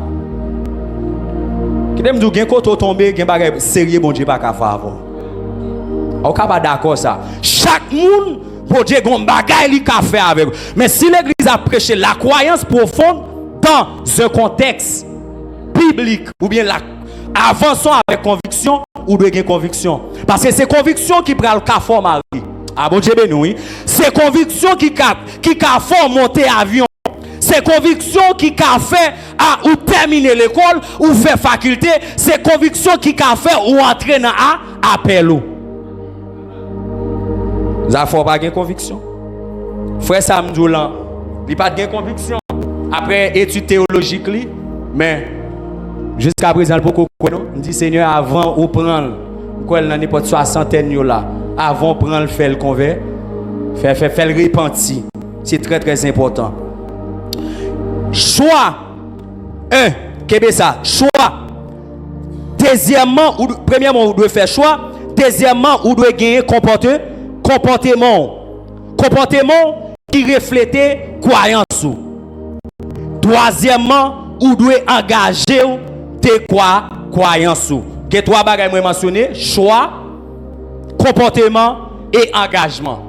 Qui dem dou gen koto tomber, gen bagay sérieux bon Dieu pas ka faire avant. On ka pas d'accord ça. Chaque monde bon Dieu gon bagay li ka faire avec. Mais si l'église a prêché la croyance profonde dans un contexte biblique ou bien avançons avec conviction ou de conviction. Parce que c'est conviction qui prend le cas fort mari. Ah bon Dieu béni. C'est conviction qui fort monter avion. C'est conviction qui fait ou terminer l'école ou faire faculté. C'est conviction qui fait ou entrer dans appel. Vous avez pas de conviction. Frère Samdou là, il pas de conviction. Après étude théologique mais jusqu'à présent, beaucoup on dit Seigneur avant ou prendre quoi elle n'en pas soixantaine là avant prendre faire le convert faire le repentir c'est très très important. Choix qu'est ça choix. Deuxièmement ou premièrement vous devez faire choix. Deuxièmement vous devez gagner comportement qui reflète croyance. Troisièmement vous devez engager tes croyances. Que trois bagages moi mentionné, choix, comportement et engagement.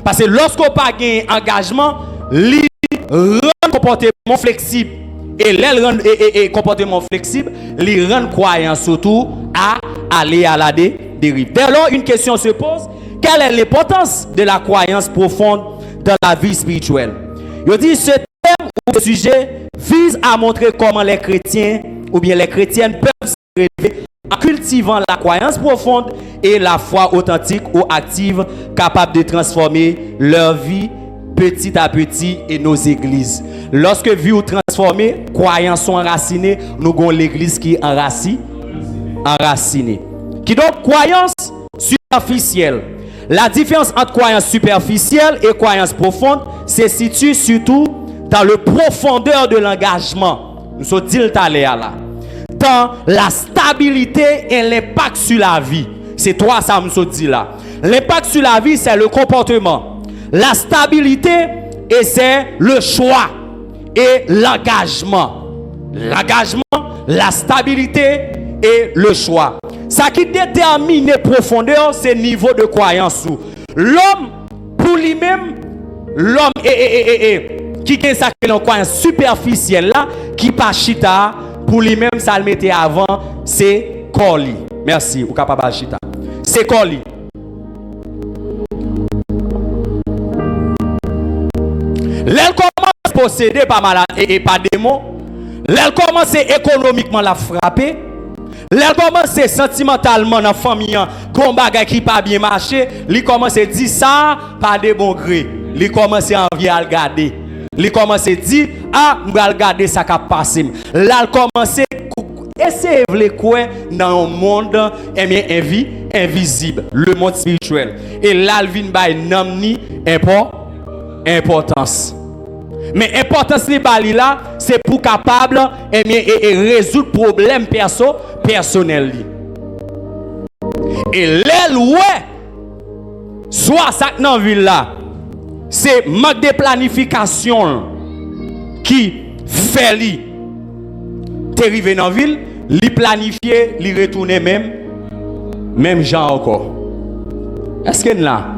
Parce que lorsqu'on pas gain engagement, li rend comportement flexible et les comportement flexible, li rend croyance surtout à aller à la dérive. Dès lors une question se pose, quelle est l'importance de la croyance profonde dans la vie spirituelle? Je dis ce thème ou ce sujet vise à montrer comment les chrétiens ou bien les chrétiennes peuvent se relever en cultivant la croyance profonde et la foi authentique ou active capable de transformer leur vie petit à petit et nos églises. Lorsque vie ou transformée, croyances sont enracinées, nous avons l'église qui est enracinée. Qui donc croyance superficielle. La différence entre croyance superficielle et croyance profonde se situe surtout dans le profondeur de l'engagement. Nous sommes dit là. Dans la stabilité et l'impact sur la vie. C'est trois ça nous sommes dit là. L'impact sur la vie c'est le comportement. La stabilité et c'est le choix et l'engagement. L'engagement, la stabilité et le choix. Ça qui détermine la profondeur, c'est le niveau de croyance. L'homme, pour lui-même, l'homme qui a sa croyance superficielle là, qui pas chita, pour lui-même, ça le mettait avant, c'est Koli. Merci, ou capable chita. C'est Koli. L'elle commence à posséder par maladie et par démon. L'elle commence économiquement à la frapper. L'elle commence sentimentalement dans la famille, qu'on bagay qui pas bien marché. L'elle commence à dire ça par des bons gré. L'elle commence à envier à regarder. L'elle commence à dire ah, je vais regarder ça qui a passé. L'elle commence à essayer de quoi dans un monde invisible, le monde spirituel. Et là, elle vient by namni importance. Mais importance là, c'est pour capable et résoudre problème personnel. Et l'aile ouais, soit ça dans ville là, c'est manque de planification qui fait li t'es arrivé dans la ville, li planifié, li retourner même gens encore. Est-ce que là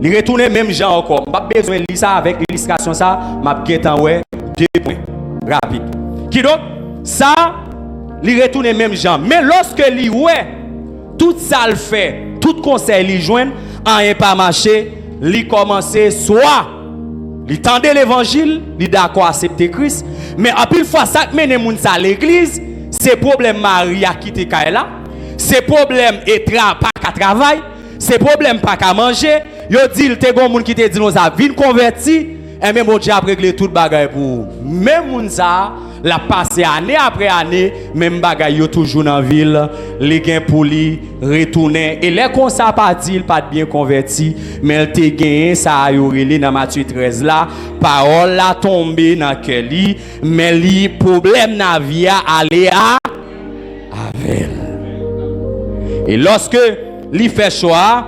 li retourner même gens encore. Pas besoin de lire ça avec l'illustration ça, m'a guetan ouais 2 points rapide. Qui donc ça li retourner même gens. Mais lorsque li ouais tout ça le fait, tout conseil li joindre, rien pas marché, li commencer soit li tendait l'évangile, li d'accord accepter Christ, mais à pile fois ça mène moun ça l'église, c'est problème Maria qui te là, c'est problème pas qu'à travail, c'est problème pas qu'à manger, yo dit il te gon moun qui te dit nous ça vinn converti, et même bon Dieu a réglé toute bagaille pour même moun ça la passé année après année, même bagaille yo toujours dans ville, les gain pour li retourner et les comme ça pas dit il pas bien converti, mais il te gagné ça yo relé dans Matthieu 13 là, parole la tombé dans cœur li, mais li problème na vie aller à avec. Et lorsque li fait choix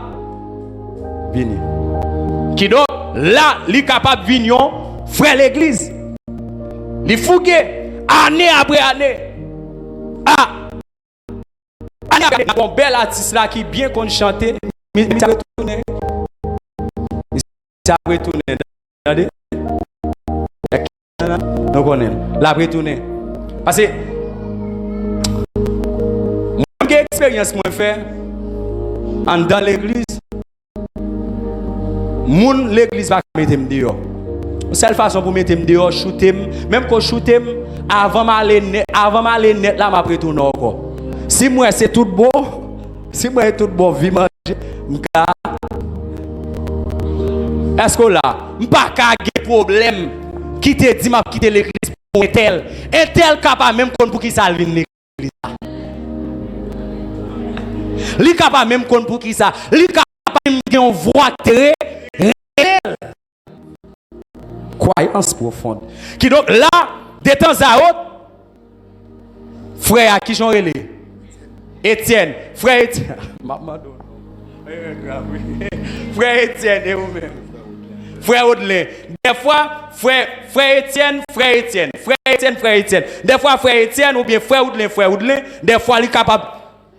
vini. Qui donc là li capable vignon frère l'église. Li fougué année après année. Année après année, un bel artiste là qui bien qu'on chanter, mais ça retourner. Ça retourner. Regardez. Donc on est là retourner. Parce que moi j'ai expérience moi faire dans l'église. Moun l'église va mettre dehors. Seule façon pour mettre dehors, shooter, même quand shooter avant m'aller net là m'a retourner encore. Si moi c'est tout beau, si moi c'est tout beau vie manger, est-ce que là, m'pas ka gen problème qui te dit m'a quitter l'église pour un tel capable même pour qui ça vient l'église. Li capable même pour qui ça, li capable gen voix très réelle. Croyance profonde. Qui donc là, de temps à autre, frère qui j'en relé? Étienne, frère Étienne. Frère Étienne et vous-même. Frère Audelain. Des fois, frère Étienne. Des fois, frère Étienne ou bien frère Audelain. Des fois, il est capable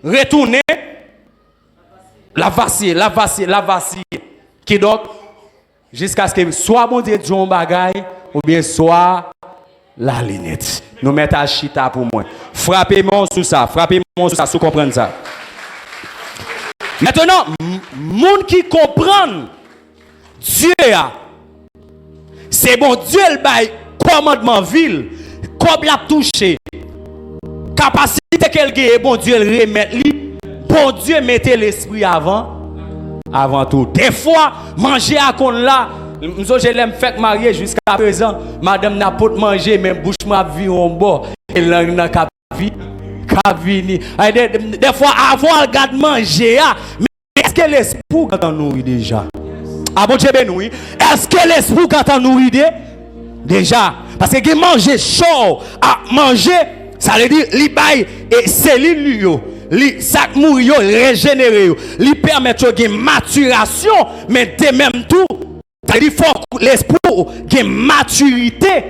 de retourner. La vacille. Qui donc, jusqu'à ce que soit mon Dieu John bagaille ou bien soit la lunette. Nous mettons à chita pour moi. Frappez-moi sur ça, si vous comprenez ça. Maintenant, monde qui comprend Dieu, c'est bon Dieu le bail commandement ville, comme l'a touché, capacité qu'elle gagne, bon Dieu le remet lui, bon Dieu mettez l'esprit avant tout. Des fois, manger à con là, je l'aime fait marier jusqu'à présent, madame n'a pas manger, même bouche m'a vu en bas, et langue n'a qu'à vini. Des fois, avant le garde manger, mais est-ce que l'esprit quand on nourrit déjà? Ah bon Dieu béni, est-ce que l'esprit quand on nourrit déjà? Parce que manger chaud, à manger, ça veut dire li bail et cellules yo. Li sak mouri yo régénérer yo, li permet yo gen maturation, mais de même tout, il faut l'esprit gen maturité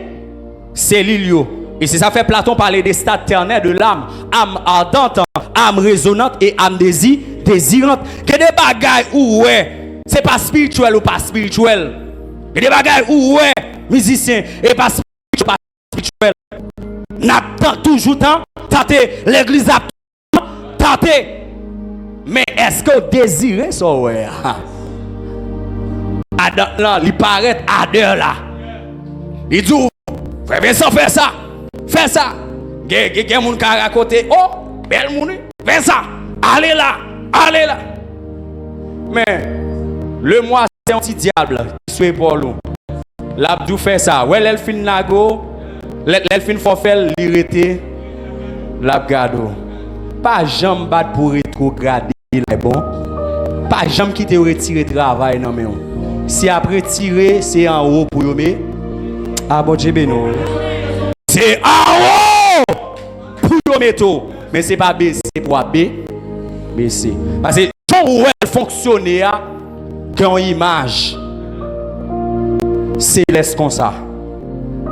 cellules yo. Et c'est ça fait Platon parler des stades ternaires de l'âme, âme ardente, âme résonante et âme désirante. Que des bagailles où ouais, c'est pas spirituel ou pas spirituel. Que des bagailles où ouais, musicien et pas spirituel. N'a toujours temps, tâter l'église a tâter. Mais est-ce que vous désirez ça ouais? Adam là, il paraît adeur là. Il dit frère Vincent fais ça. Fais ça. Gen moun ka raconter. Oh, belle moun. Fais ça. Allez là. Mais le moi c'est un petit diable qui soit pour nous. L'abdou fait ça. Ouais, l'elfin nago. L'elfin forfait l'irrité. L'abgado. Pas jambe battre pour rétrograder les bon. Pas jambe qui te retirer travail non mais. Si après tirer, c'est en haut pour yomé. Ah bon Dieu béno. C'est en haut pour yomé tout. Mais c'est pas baisser pour baisser. Parce que quand où elle fonctionne, quand image céleste comme ça.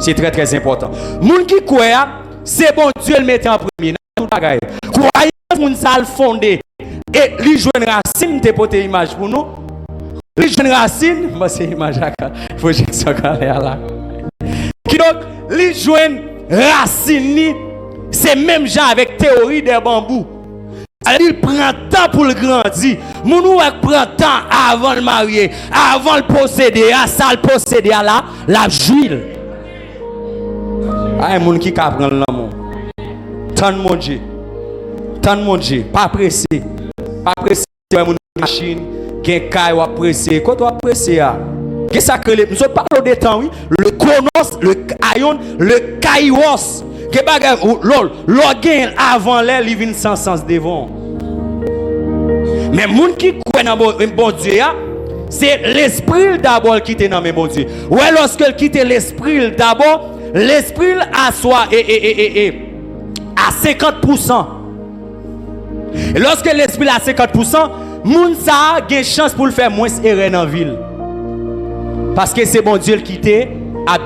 C'est très très important. Moun qui croit, c'est bon Dieu le mettre en premier. Tout bagaille. Croyance moun ça le fondé. Et li joine racine te pote image pour nous. Li joine racine, moi c'est image là. Faut que je sois là. Qui donc li joine racine c'est même genre avec théorie des bambous. Il prend temps pour le grandir. Moun ou prend temps avant de marier, avant de posséder, à ça le posséder là, la juile. Ah, moun qui ka prend l'amour. Tant mon Dieu. Tant mon Dieu, pas pressé. Pas pressé, moun machine, gen kay ou pressé. Quand ou pressé a. Qu'est-ce que les nous parlons des temps oui, le chronos, le aion, le kairos. Que bagay l'orgain avant l'air, il vient sans sens devant. Mais moun qui croit dans bon Dieu, c'est l'esprit d'abord qui est dans mes bon Dieu. Ouais, lorsque il quitte l'esprit d'abord, l'esprit assoit à 50%. Et lorsque l'esprit à 50%, moun sa a une chance pour le faire moins erreur dans la ville. Parce que c'est bon Dieu qui a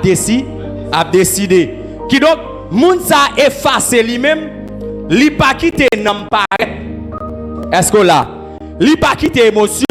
décidé. Qui donc moun sa effacé lui-même, li pas quitter nan paraît. Est-ce que là, li pas quitter émotion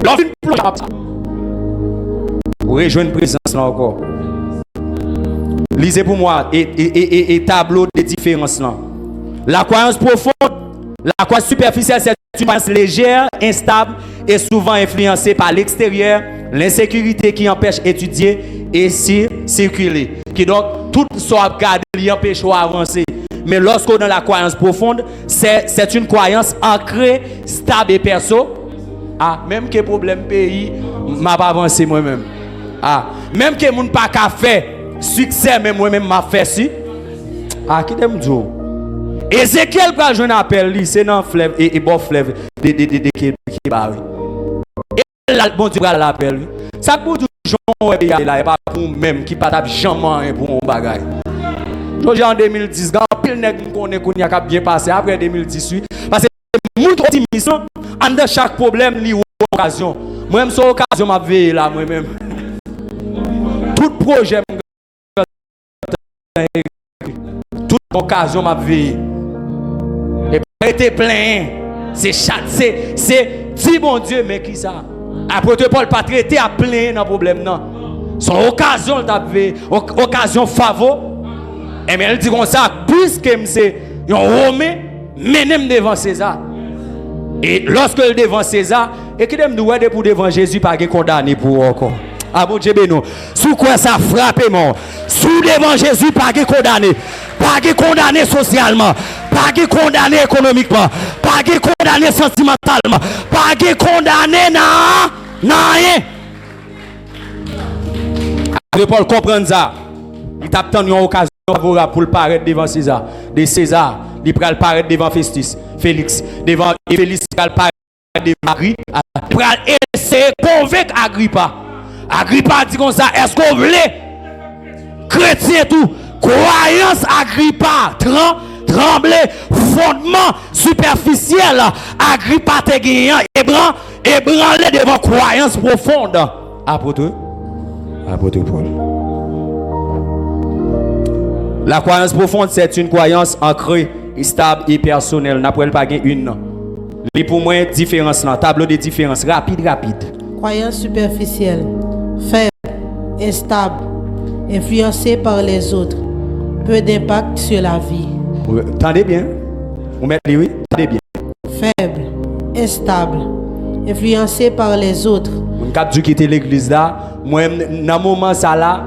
L'offre plonge. Vous rejoignez une présence là encore. Lisez pour moi et tableau de différence là. La croyance profonde, la croyance superficielle, c'est une croyance légère, instable et souvent influencée par l'extérieur, l'insécurité qui empêche d'étudier et circuler. Qui donc, tout soit gardé, lui empêche d'avancer. Mais lorsqu'on est dans la croyance profonde, c'est une croyance ancrée, stable et perso. Ah, même que problème pays, m'a pas avancé moi-même. Ah, même que mon pas qu'à faire succès, mais moi-même m'a fait si. Ah, qui t'aime dire? Ézéchiel quand je n'appelle c'est dans fleuve et bon fleuve de qui bah oui. Et là bon Dieu l'appelle. Ça pour tout Jean est là pas pour même qui pas jamais pour un bagage. Aujourd'hui en 2010, quand pile nèg connaît qu'on y a bien passé après 2018 parce que mon optimisme en de chaque problème li occasion. Moi même son occasion m'a veillé là moi même. Tout projet toute occasion m'a veillé. Et pas été plein. C'est dit bon Dieu mais qui ça? Après Paul pas traité à plein dans problème non. Son occasion t'a veillé, occasion favor. Et mais elle dit comme ça puisque c'est un Romain menem devant César. Et lorsque le devant César et qui dem nous pour devant Jésus pas condamné pour encore. Ah bon Dieu béni. Sous quoi ça frappe mon? Sous devant Jésus pas condamné. Pas condamné socialement, pas condamné économiquement, pas condamné sentimentalement, pas condamné non rien. Après Paul comprendre ça, il t'a obtenu une occasion favorable pour le paraître devant César. De César, il peut le paraître devant Félix, devant Félix il peut paraître devant Marie, pour essayer de convaincre Agrippa. Agrippa dit comme ça, est-ce qu'on veut chrétien tout croyance Agrippa tremblé fondement superficiel Agrippa te gagnant ébranlé devant croyance profonde apôtre Paul. La croyance profonde c'est une croyance ancrée stable et personnelle n'a pas une li pour moi différence là tableau de différence rapide croyance superficielle faible instable influencée par les autres peu d'impact sur la vie. Attendez bien. Vous mettez oui, attendez bien. Faible, instable, influencé par les autres. On cap du quitter l'église là, moi dans moment ça là.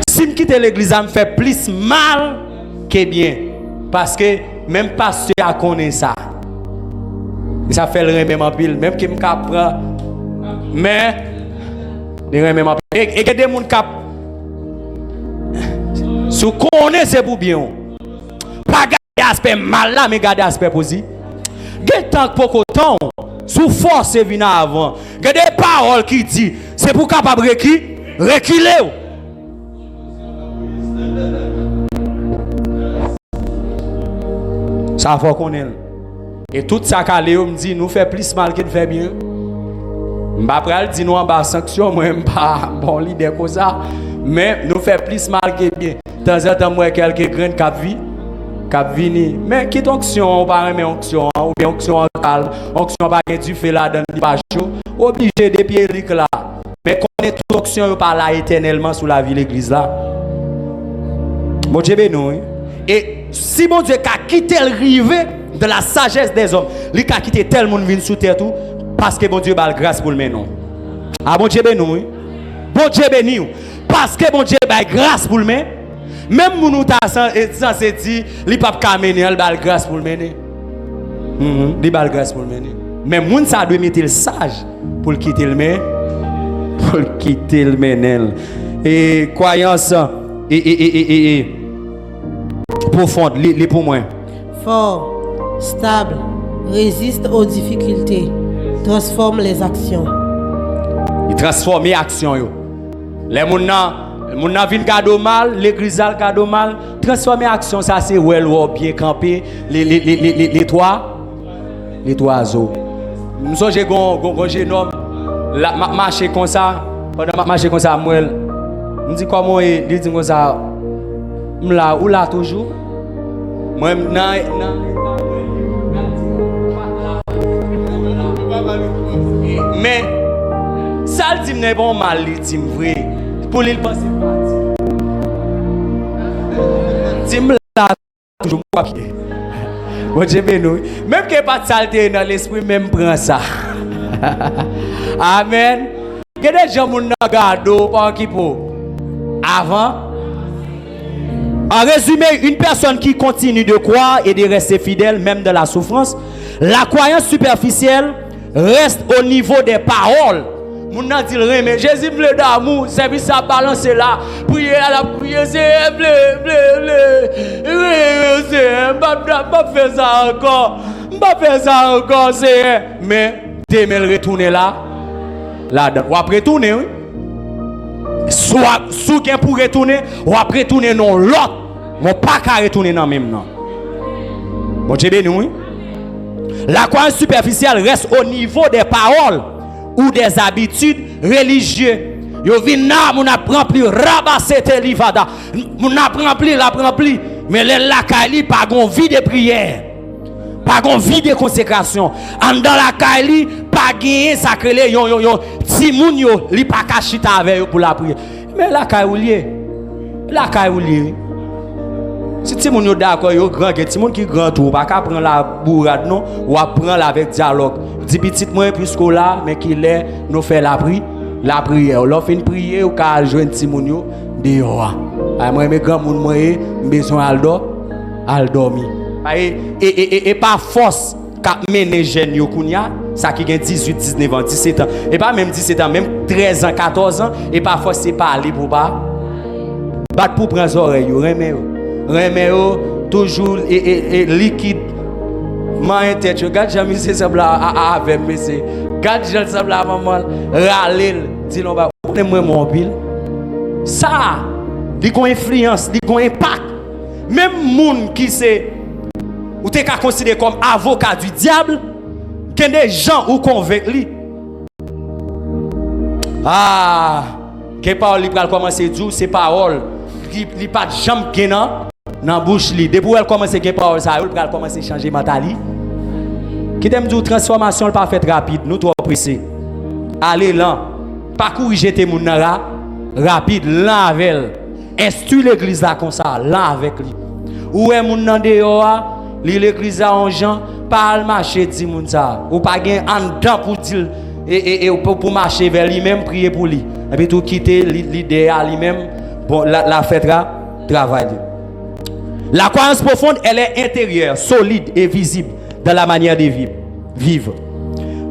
Si me quitter l'église, ça me fait plus mal que bien. Parce que même pasteur a connaît ça. Et ça fait le remède en pile. Même qui me capra. Mais, le remède en pile. Et que des gens cap. Si vous connaissez, c'est pour bien. Pas garder aspect mal là, mais garder aspect positif. Quel temps pour autant, sous force et vient avant. Il y a des paroles qui disent, c'est pour capable reculer. Ça faut qu'on ait. Et tout ça qu'à Léo me dit, nous fait plus mal qu'il fait bien. M'après dit nous en bas sanction, moi même pas bon leader comme ça, mais nous fait plus mal que bien. De temps en temps moi quelques graines cap vini. Mais qui onction, on pas aimer onction ou bien onction en calme, onction pas du fait là dans pas chaud, obligé de pied là. Mais qu'on est toute onction pas là éternellement sous la vie l'église là. Bon Dieu béni. Et si mon Dieu a quitté le rivet de la sagesse des hommes, il a quitté tel monde vient sous terre tout parce que bon Dieu a grâce pour le mener. Ah bon Dieu béni. Bon Dieu béni. Parce que bon Dieu a grâce pour le mener. Même si nous sommes censés dire, il pas qu'à mener, il a grâce pour le mener. Il a grâce pour le mener. Mais moun ça doit mettre le sage pour quitter le mener. Pour quitter le mener. Et croyance et profonde, les pour moi. Fort, stable, résiste aux difficultés, transforme les actions. Il transforme les actions. Les moun nan vin cadeau mal, l'église a cadeau mal, transformer action ça c'est well ou bien camper les trois oiseaux. Nous sommes un jeune homme la marcher comme ça, pendant ma marcher comme ça, moi, me dit comment il dit comme ça, là ou là toujours. Moi, mais ça le dit n'est pas mal, il dit vrai. Pour lui penser dit là toujours moi qui. Bon Dieu béni. Même qu'il n'y ait pas de saleté dans l'esprit, même prend ça. Amen. Il y a des gens qui ont gardé par qui pour avant. En résumé, une personne qui continue de croire et de rester fidèle, même dans la souffrance, la croyance superficielle reste au niveau des paroles. Mon a dit mais Jésus bleu d'amour, service à balancer là, prier à la prière, c'est bleu, c'est pas faire ça encore, pas faire ça encore, c'est mais t'aimes le retourner là, ou après retourner, oui. Soit sous qui pour retourner, ou après retourner non l'autre, mon pas qu'à retourner dans même non. Bon Dieu béni, oui. La croyance superficielle reste au niveau des paroles ou des habitudes religieuses. Yo vinn na moun apprend plus rabasser te livada. Moun apprend plus, mais la kali pas gon vie de prière. Pas gon vie de consécration. En dans la kali pas gagner sacré yon ti moun yo li pas ka chita avec yo pour la prière. Mais la kali ou lié. Si ti moun yo d'accord yo grand gen ti moun qui grand tout pas ka prendre la bourrade non ou prendre avec dialogue. Dit petit moi puisque là mais qui est nous fait la prière. L'on fait une prière ou ka joindre ti moun yo dehors. Moi mes grand moun moi besoin al dormir. Et pas force qu'a mené jeune yo kounya ça qui gen 18 19 ans 17 ans et pas même 17 ans même 13 ans 14 ans et pas force c'est pas aller pour pas battre pour prendre oreille yo remet toujours et liquide man tête regarde jamais c'est ça là avec monsieur garde je ça là maman râler dit non ba moi mobile ça il gon influence il gon impact même monde qui c'est ou t'es qu'à considérer comme avocat du diable que des gens ou convaincre lui que parole il va commencer dire c'est parole il pas de jambe kenan dans bouche li depuis elle commencer que parole ça il va commencer changer mentalité qui t'aime dire transformation pas fait rapide nous trop pressé aller lent pas courir jeter moun nan rapide lent avec instruis l'église là comme ça lent avec lui ou est moun nan dehors l'église là en Jean parle marcher dit moun ça ou pas gain en dedans pour dire et pour marcher vers lui-même prier pour lui et puis tout quitter l'idée à lui-même bon la fêtera travail. La croyance profonde elle est intérieure, solide et visible dans la manière de vivre.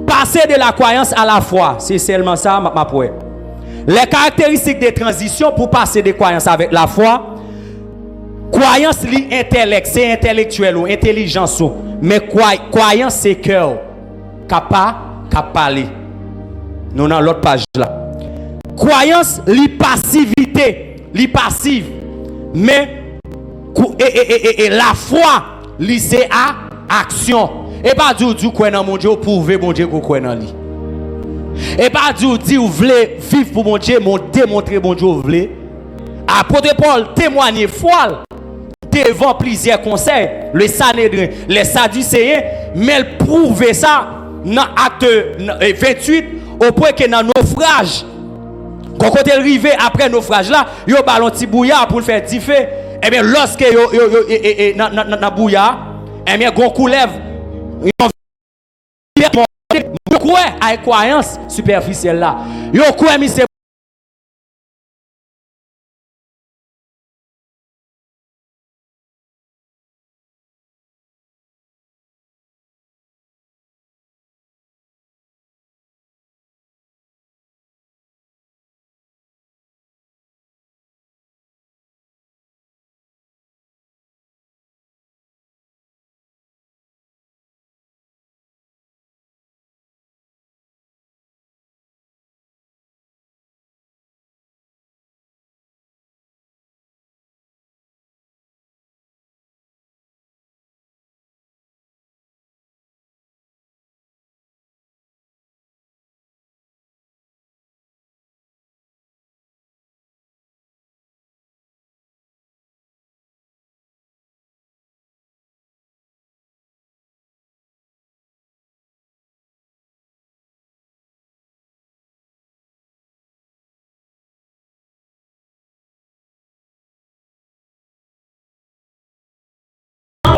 Passer de la croyance à la foi, c'est seulement ça ma poète. Les caractéristiques des transitions pour passer de croyance avec la foi. Croyance l'intellect, c'est intellectuel ou intelligence mais croyance c'est cœur capable parler. Nous dans l'autre page là. Croyance passivité, passive mais et la foi c'est action et pas dire quoi dans mon Dieu prouver mon Dieu quoi dans lui et pas dire vous voulez vivre pour mon Dieu démontrer mon Dieu vous voulez apôtre Paul témoigner foi devant plusieurs conseils le Sanhédrin les Sadducéens mais il prouve ça dans acte 28 au point que dans naufrage quand on est arrivé après naufrage là yo ballon petit bouillard pour le faire differ et bien lorsque yo na bouillard et bien gon coulève yo quoi avec croyance superficielle là yo quoi mi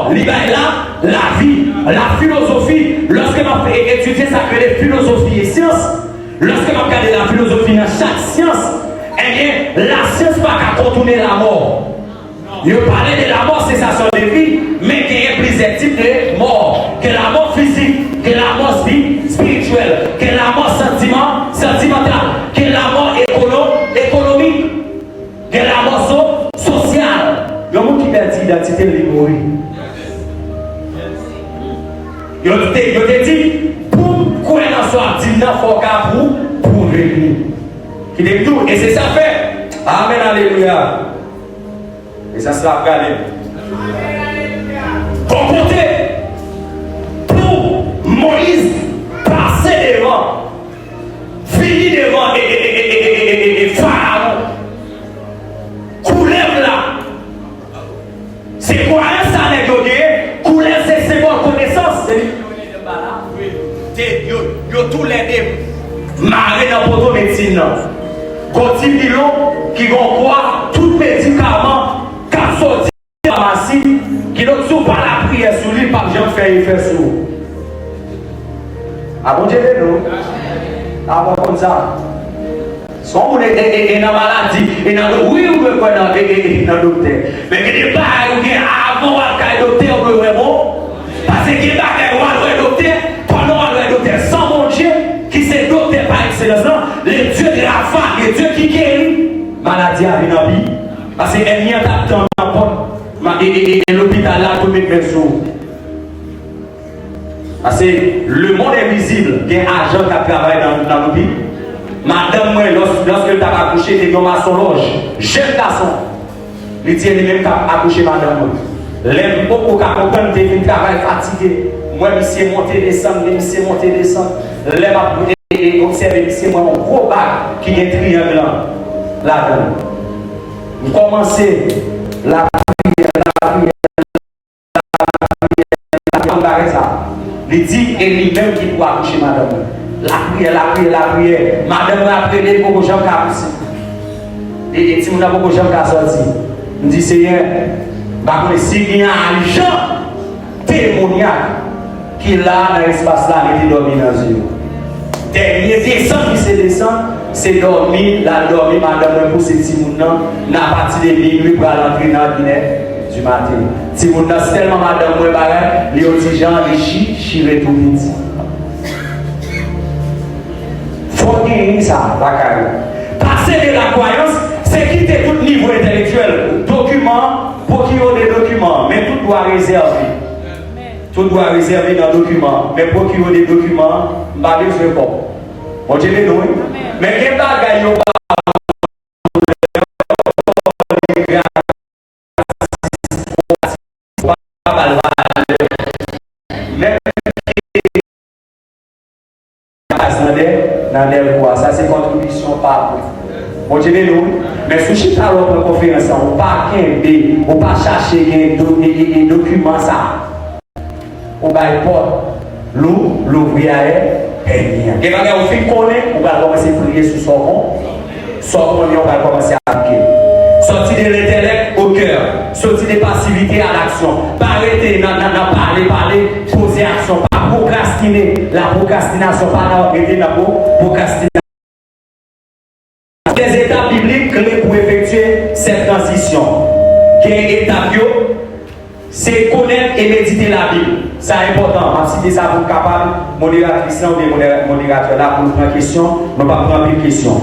mort. Il y a là la vie, la philosophie. Lorsque je fais étudier ça que les philosophies et sciences, lorsque je regarde la philosophie dans chaque science, eh bien, la science n'a pas qu'à contourner la mort. Je parlais de la mort, c'est ça son vie, mais qu'il y a plusieurs types de mort. Que la mort physique, que la mort spirituelle, que la mort sentimentale, que la mort économique, que la mort sociale. Il y a un monde qui perd l'identité de mourir. Il te dit, pour quoi on soit dit, il faut qu'à pour revenir. Il est tout, et c'est ça fait. Amen, alléluia. Et ça sera regardé. Bon côté, pour Moïse, passer devant, finir devant et Pharaon, couler là. C'est quoi ça, les gars? Couler, c'est bonne connaissance. Yo tous les deux marrer dans le poteau médecine. Quand ils disent qui vont croire tout médicament. Quand sorti de la pharmacie, qui n'ont toujours pas la prière sur lui, pas besoin de faire effet sur lui. Ah bon Dieu, non? Ah bon, comme ça. Si on est dans la maladie, et dans le oui, on peut pas dans le docteur. Mais il y a des bagages avant le docteur, on peut vraiment. Parce qu'il y a des bagages le docteur, pendant le docteur, sans mon Dieu, qui c'est docteur par excellence, le Dieu de la femme, le Dieu qui guérit, maladie à venir en vie. Parce que elle vient d'attendre et l'hôpital là tout met sous. Parce que le monde invisible, il y a un agent qui travaille dans l'hôpital. Madame, lorsque tu as accouché, tu es dans son loge. Jeune garçon. Il dit lui-même qui a accouché madame. L'aime beaucoup qu'à comprendre que tu travail fatigué. Moi, je suis monté, descendre, je suis monté, descendre. L'aime a observé, c'est moi un gros bac qui est triangle là-dedans. Vous commencez la prière. Il dit, et lui-même qui doit accoucher madame. La prière. Madame a appris beaucoup de gens qui ont poussé. Et si on a beaucoup de gens qui ont sorti, on dit, Seigneur, si il y a un agent témoignage qui est là dans l'espace là, il est dormi dans les yeux. Dernier descend qui se descend, c'est dormir, la dormir, madame pour ces petits mounans, n'a parti de minuit pour l'entrée dans la Guinée du matin. Si vous n'avez tellement madame, les petits gens, les chirent tout vite. Faut gagner ça, la carrière. Passer de la croyance, c'est quitter tout niveau intellectuel. Documents, pour qu'il y ait des documents, mais tout doit réserver. Tout doit réserver dans le document. Mais pour qu'il y ait des documents, je ne vais pas. On dit les noms. Mais quel bagage il y a ça c'est contribution par on dit les noms. Mais si je suis à l'autre conférence, on ne pas on pas chercher des documents ça. On va pas l'ouvrir à elle. Et quand on fait connaître, on va commencer à prier sur son nom. Son nom, on va commencer à appliquer. Sortir de l'intellect au cœur. Sortir de passivité à l'action. Pas arrêter, parler, poser action. Pas procrastiner. La procrastination, pas arrêter la procrastination. Des étapes bibliques clés pour effectuer cette transition. Quelle étape, c'est connaître et méditer la Bible. C'est important. Même si c'est ça pour capable, modératrice ou modérateur là pour prendre question, nous pas prendre plus question.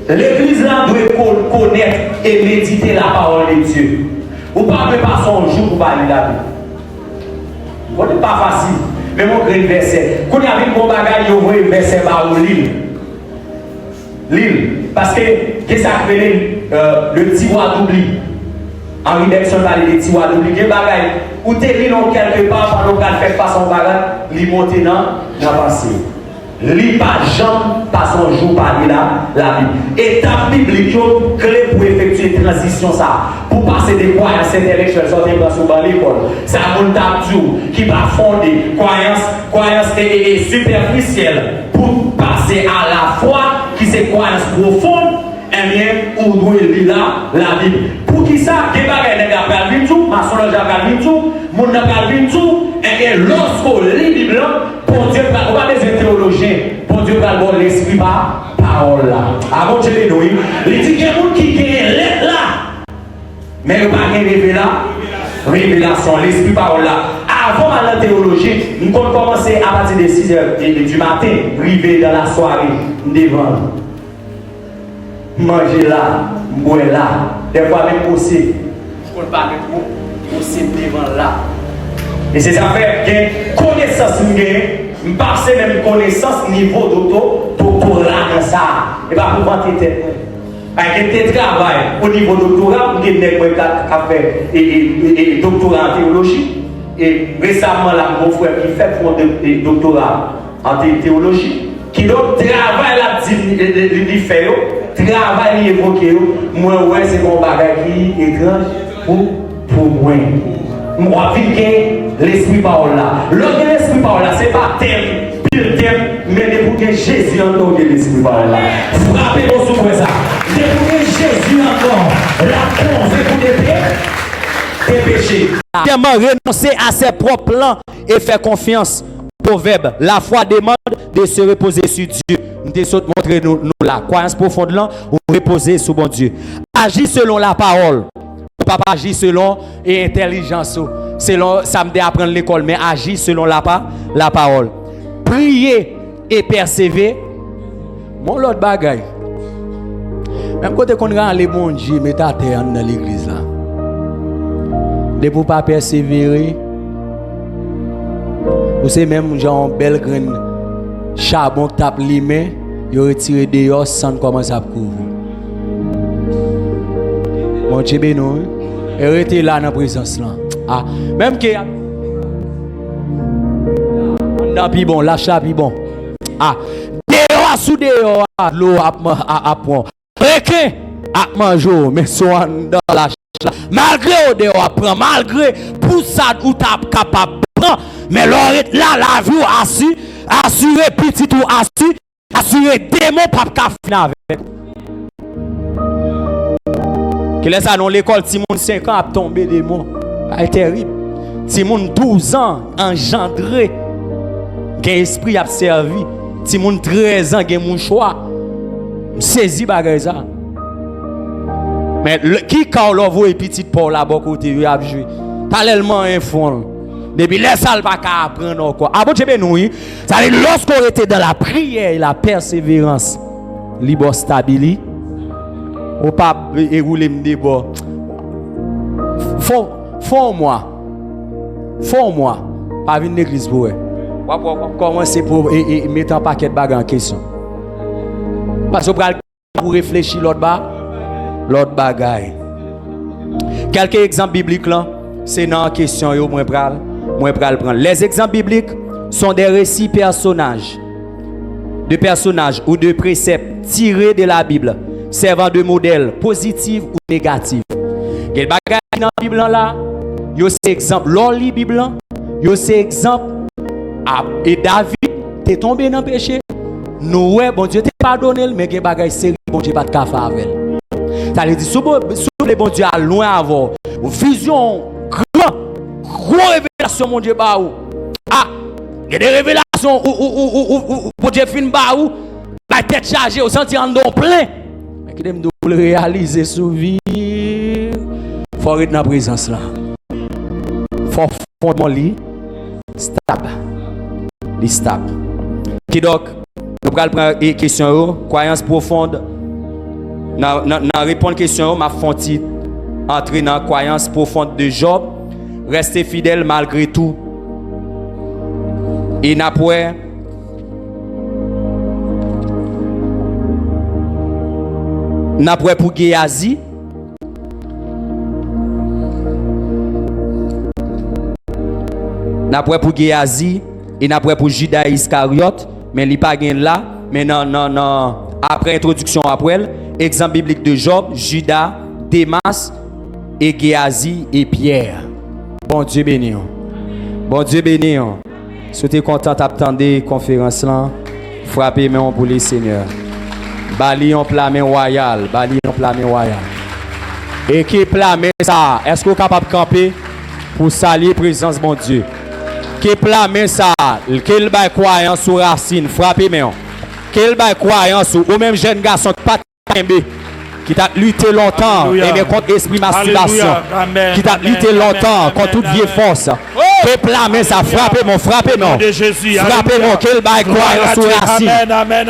L'église là doit connaître et méditer la parole de Dieu. Vous ne pouvez pas passer un jour pour parler la Bible. Ce n'est pas facile. Mais mon grand verset. Quand il y a un bon bagage, il y a un verset par l'île. L'île. Parce que qu'est-ce que ça fait le tiroir d'oubli. Henri Bergson parlait des tiroirs d'oubli. Il y a des bagages où tu es quelque part pendant qu'elle fait pas son bagage, il monte dans la pensée. Lis pas jamais, pas son jour parler la Bible. Étape biblique, clé pour effectuer une transition ça. Pour passer des croyances intellectuelles, sortir dans l'école. C'est un monde qui va fonder croyances superficielles pour passer à la foi qui c'est croyance profonde. eh bien, ou doit lire la Bible. Pour qui ça, des bagages n'est pas le tout, maçon n'a pas le tout, mon n'a pas le tout, et bien, lorsqu'on lit la Bible, pour Dieu, on va des théologiens, pour Dieu, on va l'esprit par parole là. Avant de dire, oui, il dit qu'il y a des gens qui gagnent lettre là, mais il n'y a pas de révélation, l'esprit parole là. Avant la théologie, nous avons commencé à partir de 6h du matin, arriver dans la soirée, devant. Manger là, boire là, des fois même aussi. Je ne peux pas mettre aussi devant là. Et c'est ça fait que connaissance, je passe même connaissance niveau doctorat dans ça. Et pas pour vanter tête. Avec un travail au niveau doctorat, vous avez fait doctorat en théologie. Et récemment, là, mon frère qui fait pour un doctorat en théologie, qui donc travaille là, il fait, travaille, il évoque, moi, ouais, c'est mon bagage qui est étrange pour moi. Moi, je l'esprit parole là. L'autre l'esprit parole là, c'est pas thème, pile thème, mais pour que Jésus entende l'esprit parole là. Frappez-moi sur ça. Pour que Jésus entende la cause des péchés. Vraiment renoncer à ses propres plans et faire confiance. Proverbe, la foi demande de se reposer sur Dieu. Nous te montrer nous la croyance profonde là, ou reposer sur bon Dieu. Agir selon la parole. Pas agir selon l'intelligence. Selon ça me dit apprendre l'école, mais agir selon la parole. Prier et persévérer. Mon l'autre bagaille. Même quand on a les bons Dieu, mais ta terre dans l'église là. De pour pas persévérer, vous savez même genre belle graine charbon tape limé, il retiré dehors sans commencer à couvrir. Mon Dieu béni, et rester là dans la présence là. Ah, même que dans pi bon, l'achat pi bon. Ah, dehors sous dehors, l'eau à prendre. Requin à manger, mais soit dans la malgré au dehors prend, malgré pour ça ou t'as capable prendre, mais là la vie assurer petit ou assurer démon pas finir avec. Que laisse ça dans l'école Timon 5 ans a tombé démon. C'est terrible. Timon 12 ans engendré gain esprit a servi. Timon 13 ans gain mon choix. Saisi bagay ça. Mais qui quand on voit petit Paul là-bas côté il a joué parallèlement un fond depuis les salles pas qu'à apprendre encore ah bon Dieu nous ça veut dire lorsqu'on était dans la prière et la persévérance libre stabilité au pas rouler me débat font moi pas venir l'église pour commencer pour mettre un paquet de bagages en question parce que pour réfléchir l'autre bagaille. Quelques exemples bibliques là, c'est dans la question yo moi pral prendre. Les exemples bibliques sont des récits de personnages ou de préceptes tirés de la Bible, servant de modèles positifs ou négatifs. Quel bagaille dans la Bible là, yo c'est exemple l'oli Bible là, yo c'est exemple et David t'es tombé dans le péché. Nous ouais bon Dieu t'a pardonné mais quel bagaille sérieux bon Dieu pas de café avec. Ça veut dire sous le bon Dieu à loin avant. Vision gros révélation mon Dieu ba ou. Ah, il y a des révélations où bon Dieu fin ba ou, la tête chargée au senti en don plein. Mais qui aime double réaliser sous vie. Faut être dans la présence là. Faut fondement li stable. Li stable. Qui donc nous allons prendre une question croyance profonde. Dans répondre à la question, ma fonti entrer dans la croyance profonde de Job, rester fidèle malgré tout. Et n'après pour Géasi, et n'après pour Judas Iscariote, mais il n'y a pas de là, mais non. Après introduction après exemple biblique de Job, Judas, Démas et Géasi et Pierre. Bon Dieu béni. Bon Dieu béni. Si tu es content d'attendre la conférence là, frappez main pour les Seigneurs. Bali en plat royal, bali en plat royal. Et qui plat ça, est-ce que vous êtes capable de camper pour saluer la présence de mon Dieu? Qui plat ça, quel bail croyance sur racine, frappez-moi. Quel bail croyance ou même jeune garçon qui pas tombé, qui t'a lutté longtemps et bien contre l'esprit masturbation, qui t'a lutté longtemps contre toute vieille force. Qui plat ça, frappez-moi, frappez-moi. Frappez-moi, quel bail croyance sur racine.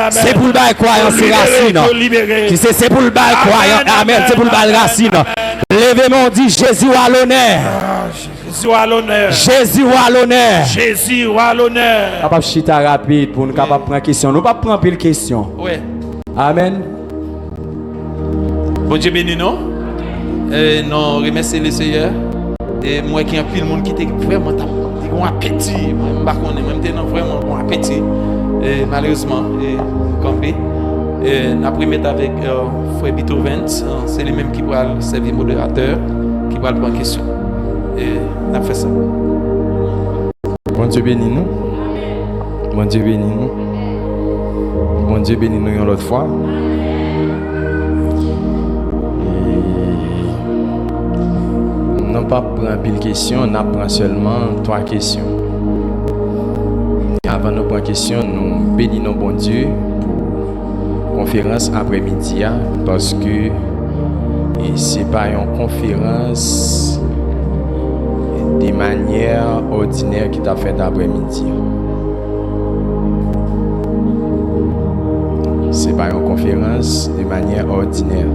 C'est pour le bail croyance sur racine. Qui c'est pour le bail croyance, amen, c'est pour le bail racine. Levez-moi, dit Jésus à l'honneur. Jésus à l'honneur. Jésus à l'honneur. Jésus à l'honneur. Capable chita rapide pour nous capable prendre question. Nous pas prendre pile question. Oui. Amen. Bon Dieu béni nous. Nous remercions le Seigneur. Et moi qui ai un pile monde qui était vraiment un appétit. Moi j'étais vraiment un appétit. Et malheureusement, campé. Nous avons pris avec Frère Beethoven. C'est les mêmes qui vont servir modérateur, qui vont prendre question. Et on a fait ça. Bon Dieu bénis nous. Bon Dieu bénis nous. Bon Dieu bénis nous une autre fois. Nous n'avons pas pris pile question, on apprend seulement 3 questions. Et avant de prendre question, nous bénissons bon Dieu pour la conférence après-midi parce que ce n'est pas une conférence de manière ordinaire qui t'a fait après-midi. Ce n'est pas une conférence de manière ordinaire.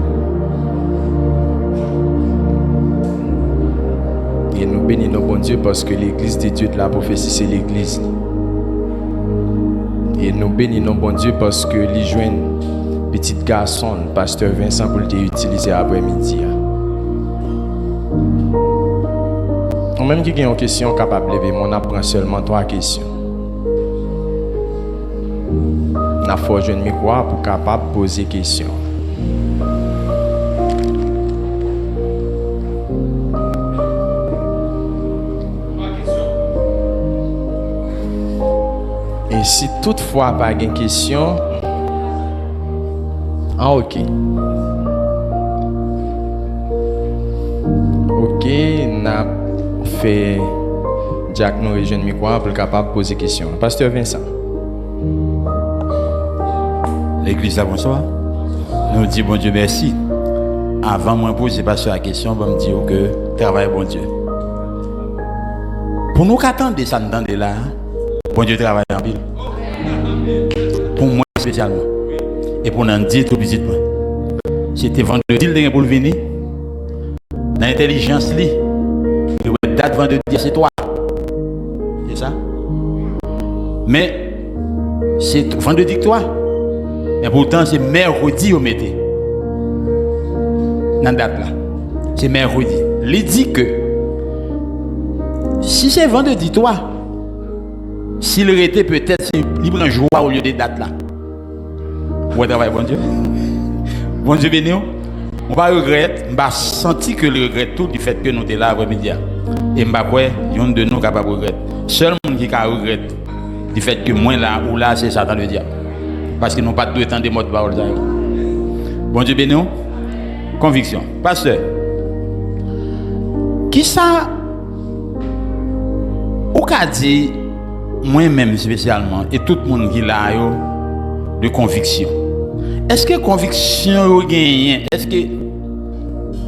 Et nous bénissons bon Dieu parce que l'église de Dieu de la prophétie, c'est l'église. Et nous bénissons bon Dieu parce que les jeunes petits garçons, pasteur Vincent, pour l'utiliser après-midi. Même qui a une question capable de lever, on apprend seulement 3 questions. On a forgé un micro pour capable de poser des questions. Et si toutefois pas de question, ok. Ok, n'a fait Jack nous rejoindre micro pour capable de poser question. Pasteur Vincent. L'église à bonsoir. Nous disons bon Dieu merci. Avant moi poser pasteur la question, je me dire que travail bon Dieu. Pour nous qu'attendre ça nous de là, bon Dieu travaille en pile. Pour moi spécialement. Et pour nous dire tout petit moi. C'était vendredi le pour venir. Dans l'intelligence li. Et date vendredi c'est toi. C'est ça. Mais c'est vendredi que toi. Mais pourtant c'est mercredi au mettez. Dans date là. C'est mercredi. Il dit que si c'est vendredi toi, s'il était peut-être il prend joie au lieu des dates là. Vous travaillez bon Dieu. Bon Dieu béni. On va regretter, on va sentir que le regret tout du fait que nous sommes là après-midi. Et on va voir, il y a de nous capable de regretter. Seul monde qui a regret du fait que moi là ou là c'est Satan le diable. Parce que nous pas tout temps des mots de parole. Bon Dieu béni. Conviction. Pasteur. Qui ça ou qu'a dit moi-même spécialement et tout le monde qui l'a de conviction. Est-ce que conviction gagne? Est-ce que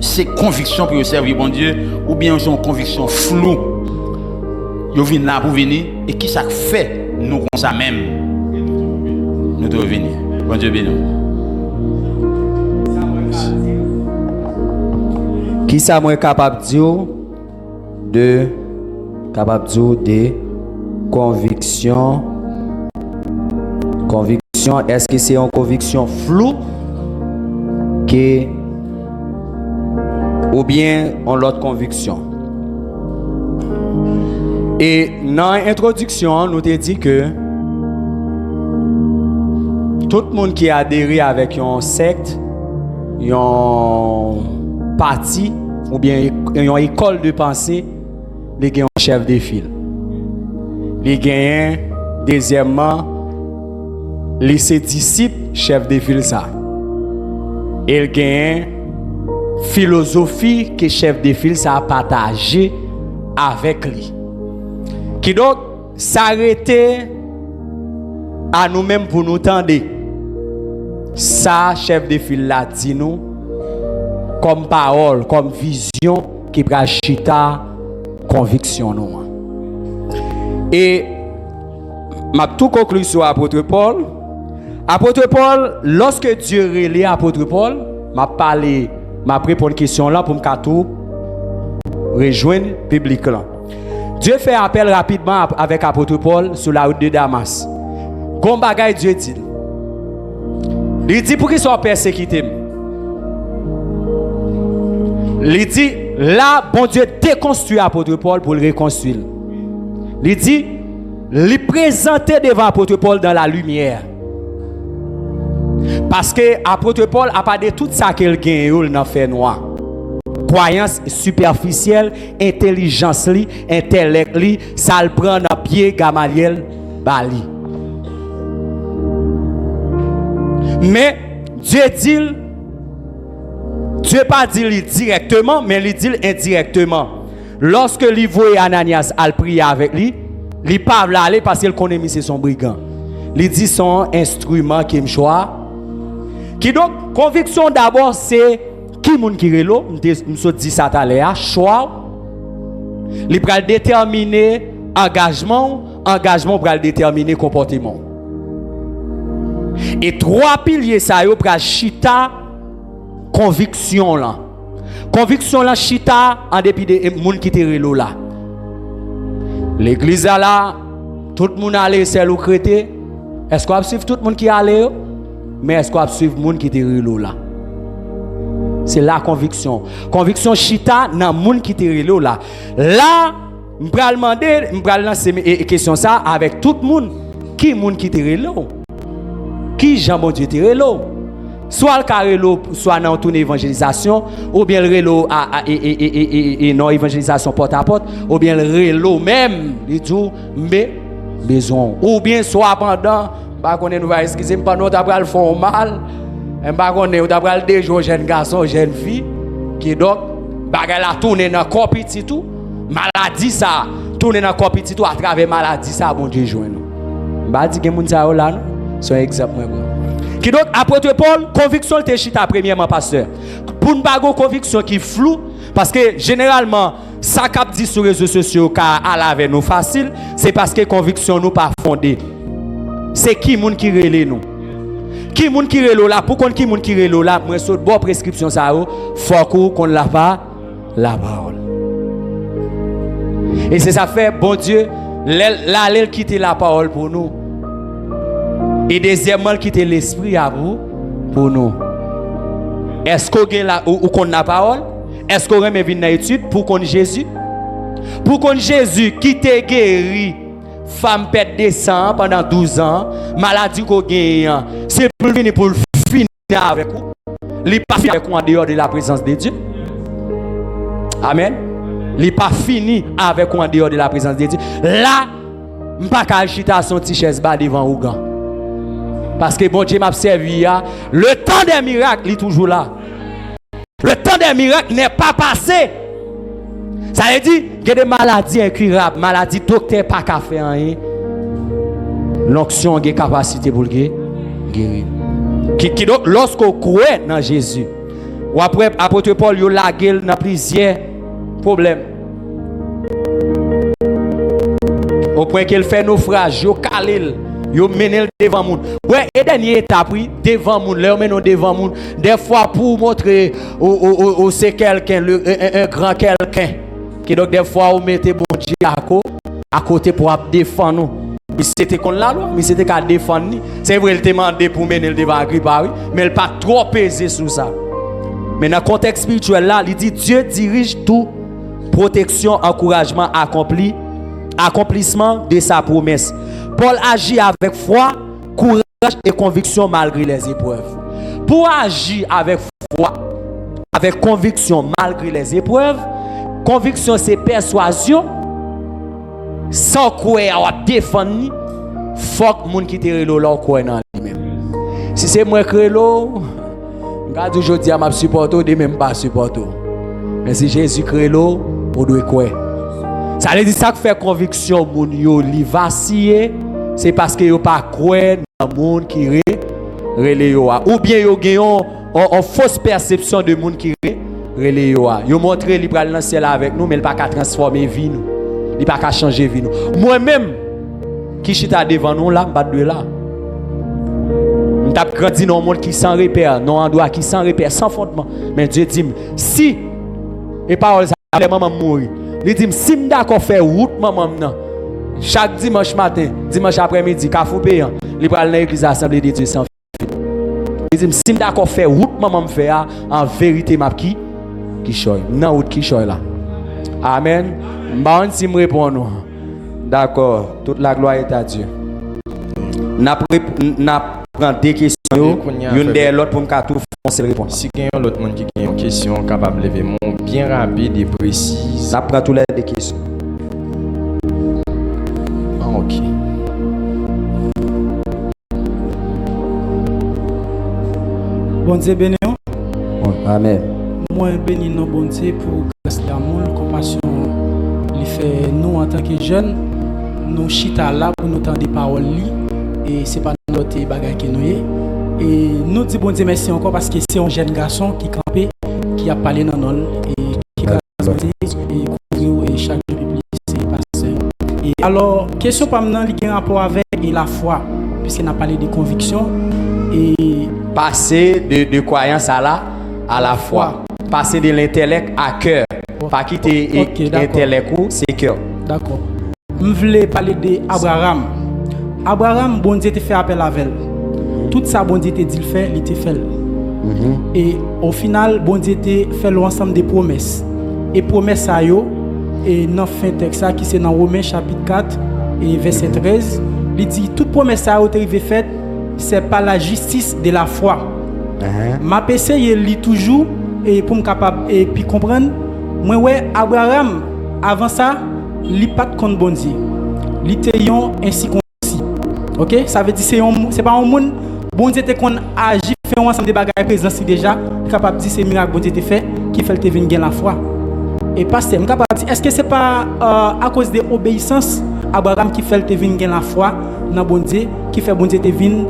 c'est conviction pour servir bon Dieu ou bien c'est une conviction floue? Yo vient là pour venir et qui ça fait nous comme ça même? Nous devons venir. Bon Dieu béni. Qui ça moi capable de conviction? Conviction, est-ce que c'est une conviction floue ou bien on l'autre conviction? Et dans l'introduction, nous t'ai dit que tout le monde qui a adhéré avec un secte, un parti ou bien une école de pensée, les gagnent un chef de file. Les gagnent deuxièmement les ses disciples chef de file ça. il gagne philosophie que chef de file ça a partagé avec lui. Qui donc s'arrêter à nous-mêmes pour nous tendre. Ça, chef de file là dit nous comme parole, comme vision qui prend chita conviction nous. Et m'a tout conclu sur apôtre Paul. Apôtre Paul, lorsque Dieu relève apôtre Paul, m'a parlé, m'a répondre une question là pour me tout rejoindre public là. Dieu fait appel rapidement avec apôtre Paul sur la route de Damas. Gon bagay Dieu dit. Il dit pour qu'il soit persécuté. Il dit là bon Dieu déconstruit apôtre Paul pour le reconstruire. Il dit il présentait devant apôtre Paul dans la lumière. Parce que apôtre Paul a pas de tout ça qu'il gagne dans fait noir. Croyance superficielle, intelligence li, intellect li, ça le prend dans pied Gamaliel Bali. Mais Dieu dit, Dieu pas dit directement, mais il dit indirectement. Lorsque il voit Ananias al prier avec lui, il pas aller parce qu'il connaît que c'est son brigand. Il dit son instrument qui me choisit. Qui donc conviction d'abord c'est qui moun qui relo, m'so dit ça tout à choix. Il va déterminer engagement va déterminer comportement. Et trois piliers ça yo pral chita conviction là. Conviction là chita en dépit de moun qui te relo là. L'église là tout le monde allait c'est ou crété. Est-ce qu'on va suivre tout le monde qui allait? Mais est-ce qu'on va suivre le monde qui est relo là? C'est la conviction. Conviction chita dans le monde qui est relo là. Là, je vais demander, je vais lancer une question ça avec tout le monde. Qui est le monde qui est relo? Qui Jean mon Dieu est relo? Soit le carrelo, soit dans une évangélisation, ou bien le relo et non évangélisation porte à porte, ou bien le relo même, il dit, mais besoin. Ou bien soit pendant. Bah qu'on nous va excuser pas nous d'après le font mal et bah qu'on est d'après le déjou jeune garçon jeune fille qui donc bagarre la tourner dans corps petit tout maladie ça tourner dans corps petit tout à travers maladie ça bon Dieu joindre nous bah dit que moun ça là c'est un exemple qui donc apôtre Paul conviction te chita premièrement pasteur pour ne pas avoir conviction qui floue parce que généralement ça cap dit sur les réseaux sociaux car à la nous facile c'est parce que conviction nous pas fondée. C'est qui moun qui relè nous? Qui moun qui relè là? Pour qu'on qui moun qui relè là? Moi sur bonne prescription ça faut qu'on l'a pas la parole. Et c'est ça fait bon Dieu là il quitter la parole pour nous. Et deuxièmement quitter l'esprit à vous pour nous. Est-ce qu'on gagne là ou qu'on la parole? Est-ce qu'on remet venir dans l'étude pour qu'on Jésus? Pour qu'on Jésus qui t'a guéri femme pète des sangs pendant 12 ans, maladie qu'on gagne, c'est pour venir pour finir avec vous. Il n'est pas fini avec vous en dehors de la présence de Dieu. Amen. Il n'est pas fini avec vous en dehors de la présence de Dieu. Là, je ne peux pas chita son petit chaise bas devant vous. Parce que bon Dieu m'a servi. Le temps des miracles est toujours là. Le temps des miracles n'est pas passé. Ça veut dire qu'il y a des maladies incurables, maladies docteur pas qu'à faire rien. L'onction a une capacité pour le guérir. Qui donc lorsqu'on croit dans Jésus, ou après apôtre Paul yo la gueule dans plusieurs problèmes. Au point qu'il fait naufrage, yo calé, yo mené devant monde. Ouais, et dernière étape devant monde, là mené devant monde. Des fois pour montrer au c'est quelqu'un un grand quelqu'un. Qui donc des fois on mettait bon Dieu à côté pour défendre nous. Mais c'était qu'on la loi, mais c'était qu'à défendre. C'est vrai, il demandé pour mener le devant Agrippa, mais il pas trop pesé sur ça. Mais dans le contexte spirituel là, il dit Dieu dirige tout, protection, encouragement, accomplissement de sa promesse. Paul agit avec foi, courage et conviction malgré les épreuves. Pour agir avec foi, avec conviction malgré les épreuves, conviction c'est persuasion. Sans croire à défendre, faut que moun qui te relo là croire dans lui-même. Si c'est moi crélo, Quand aujourd'hui je supporte, de même pas supporte. Mais si Jésus crée l'eau, on doit quoi? Ça veut dire ça que fait conviction moun yo li vaciller, c'est parce que yo pas croire dans monde qui relé yo ou bien yo gagnent en fausse perception de monde qui relé yo. Yo montre li pral dans ciel avec nous mais il pas ka transformer vie nous. Il pas ka changer vie nous. Moi-même qui chita devant nous là, m'pas de là. M't'a grandi dans un monde qui sans repère, dans un endroit qui sans repère, sans fondement. Mais Dieu dit si et parole ça maman mourir. Il dit si me d'accord faire route maman nan. Chaque dimanche matin, dimanche après-midi, Kafou payant, il pral dans l'église assemblée de Dieu sans fin. Il dit si me d'accord faire route maman me faire en vérité m'a qui choy. Nan route qui choy là. Amen. Bon si me répond. D'accord, toute la gloire est à Dieu. N'a prend des questions, une des l'autre pour me tout foncer réponse. Si quelqu'un l'autre monde qui a une question capable de lever mon bien rapide et précise. N'a prend toutes les questions. OK. Bon Dieu béni. Amen. Moi béni non bon Dieu pour grâce d'amour, compassion. Il fait nous en tant que jeunes, nous chita là pour nous entendre des paroles li et c'est pas notre bagage qui nous est. Et nous disons bon Dieu merci encore parce que c'est un jeune garçon qui campait, qui a parlé dans nous et qui grâce et chaque jour c'est passé. Et alors question pas maintenant qui a rapport avec la foi puisqu'il a parlé de conviction et passer de croyance à la foi, passer de l'intellect à cœur, pas quitter l'intellect ou c'est cœur. D'accord. Je voulais parler d'Abraham. Abraham, bon Dieu te fait appel à elle. Tout ça, bon Dieu te dit le fait, il te fait. Et au final, bon Dieu te fait l'ensemble des promesses. Et promesses à yo, et dans fin texte qui c'est dans Romains chapitre 4 et verset 13, il dit toute promesse à yo te faite, c'est par la justice de la foi. Ma PC il lit toujours et pour me capable et puis comprendre. Moi ouais Abraham avant ça, il pas de compte bon Dieu. Il était ainsi concis. OK, ça veut dire c'est pas un monde bon Dieu te qu'on agit fait ensemble des bagages présents déjà capable dire c'est miracle bon Dieu te fait qui fait te venir gagner la foi. Et pasteur, je capable dire est-ce que c'est pas à cause de l'obéissance Abraham qui fait te venir gagner la foi dans bon Dieu qui fait bon Dieu te venir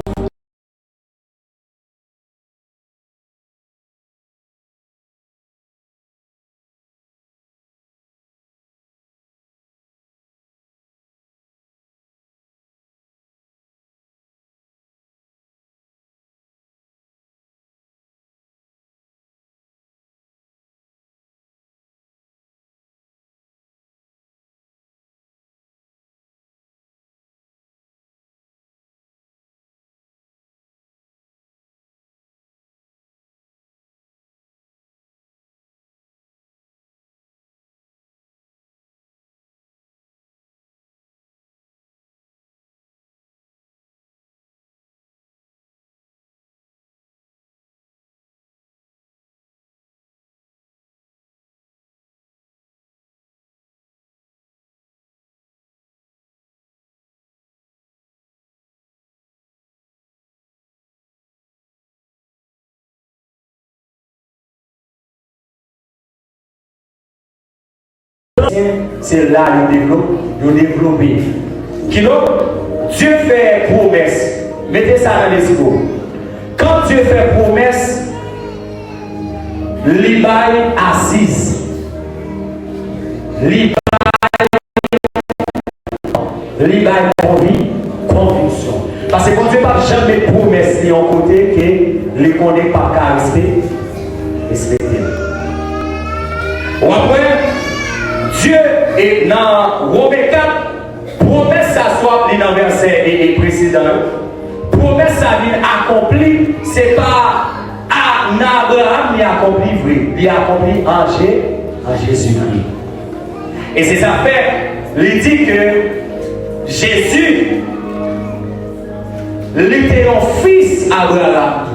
c'est là le développer. Dieu fait promesse. Mettez ça dans les yeux. Quand Dieu fait promesse, l'Ibaï assise. L'Ibaï conviction. Parce que quand Dieu n'a jamais promesse en côté que les connaît pas qu'à respecter. Ou après, Dieu est dans Romains 4, promesse ça soit dans verset et précédent. Promesse ça vient accompli, c'est pas à Abraham qui accompli vrai, il accompli en Jésus-Christ. Et c'est ça fait, il dit que Jésus, il était un fils Abraham.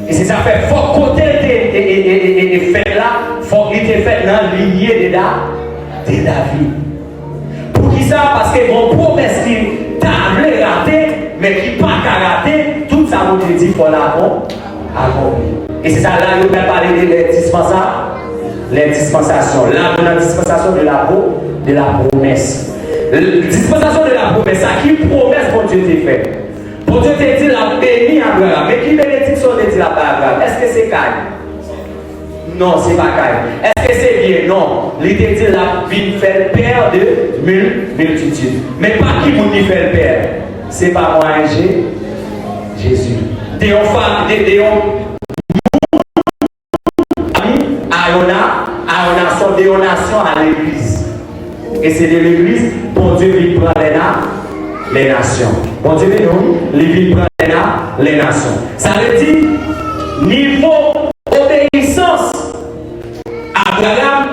Et c'est ça fait, il faut côté et fait là, il faut qu'il était fait dans la lignée de David. Pour qui ça? Parce que mon promesse qui t'a raté, mais qui pas raté, tout ça vous dit, il faut la accompli. Et c'est ça là, nous allons parler des dispensations. Les dispensations. Là, dans la dispensation de la promesse. La dispensation de la promesse, à qui promesse pour Dieu t'a fait? Pour Dieu t'a dit la béni Abraham. Mais qui bénédiction t'a dit la Abraham? Est-ce que c'est Caïn? Non, c'est pas Caïn. Est-ce que c'est bien? Non. Il t'a dit la vie fait le père de multitude. Mais pas qui vous dit fait le père? C'est pas moi, Jésus. Ayona son déonation à l'église. Et c'est de l'église, bon Dieu vient prendre les nations. Bon Dieu vient prendre les nations. Ça veut dire, niveau obéissance, Abraham,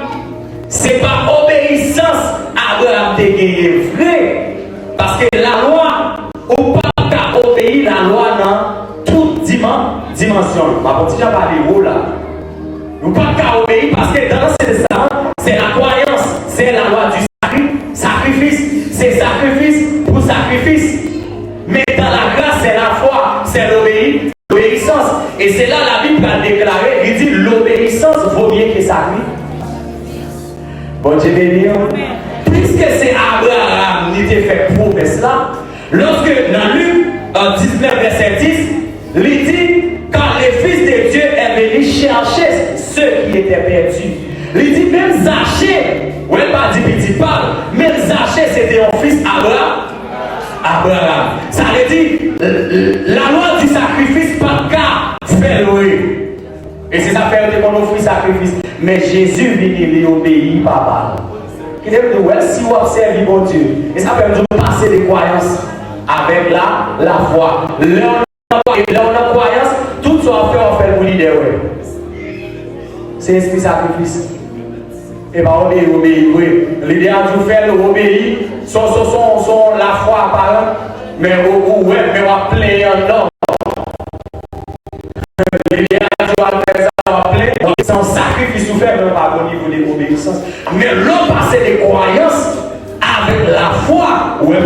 c'est pas obéissance, Abraham de gagner vrai. Parce que la loi, ou pas qu'à obéir la loi dans toute dimension. Ma petite j'ai parlé où là? Ou pas qu'à obéir parce que dans ce testament, c'est la croyance, c'est la loi du sacrifice, c'est sacrifice pour sacrifice. Mais dans la grâce, c'est la foi, c'est l'obéissance. Et c'est là la Bible a déclaré, il dit l'obéissance vaut mieux que sacrifice. Bon Dieu béni. Puisque c'est Abraham qui t'a fait promesse là, lorsque dans Luc 19 verset 10, il dit quand le Fils de Dieu est venu chercher ceux qui étaient perdus. Il dit même Zachée, ouais pas dit petit parle, même Zachée c'était un fils Abraham. Ça veut dire la loi du sacrifice pas qu'à faire louer. Et c'est ça fait qu'on offre sacrifice. Mais Jésus vient lui obéir papa. Il dit ouais si vous observez mon Dieu. Et ça fait nous passer des croyances avec la foi. Là on a croyance, tout ce qu'on fait, on fait le leader. C'est esprit sacrifice. Et bien, on obéit, oui. L'idée a dû faire obéir, son la foi apparente, mais on va plein en homme. L'idée a dû faire ça, plein, c'est un sacrifice ou faire, même pas au niveau de l'obéissance. Mais l'on passe des croyances avec la foi. Ouais,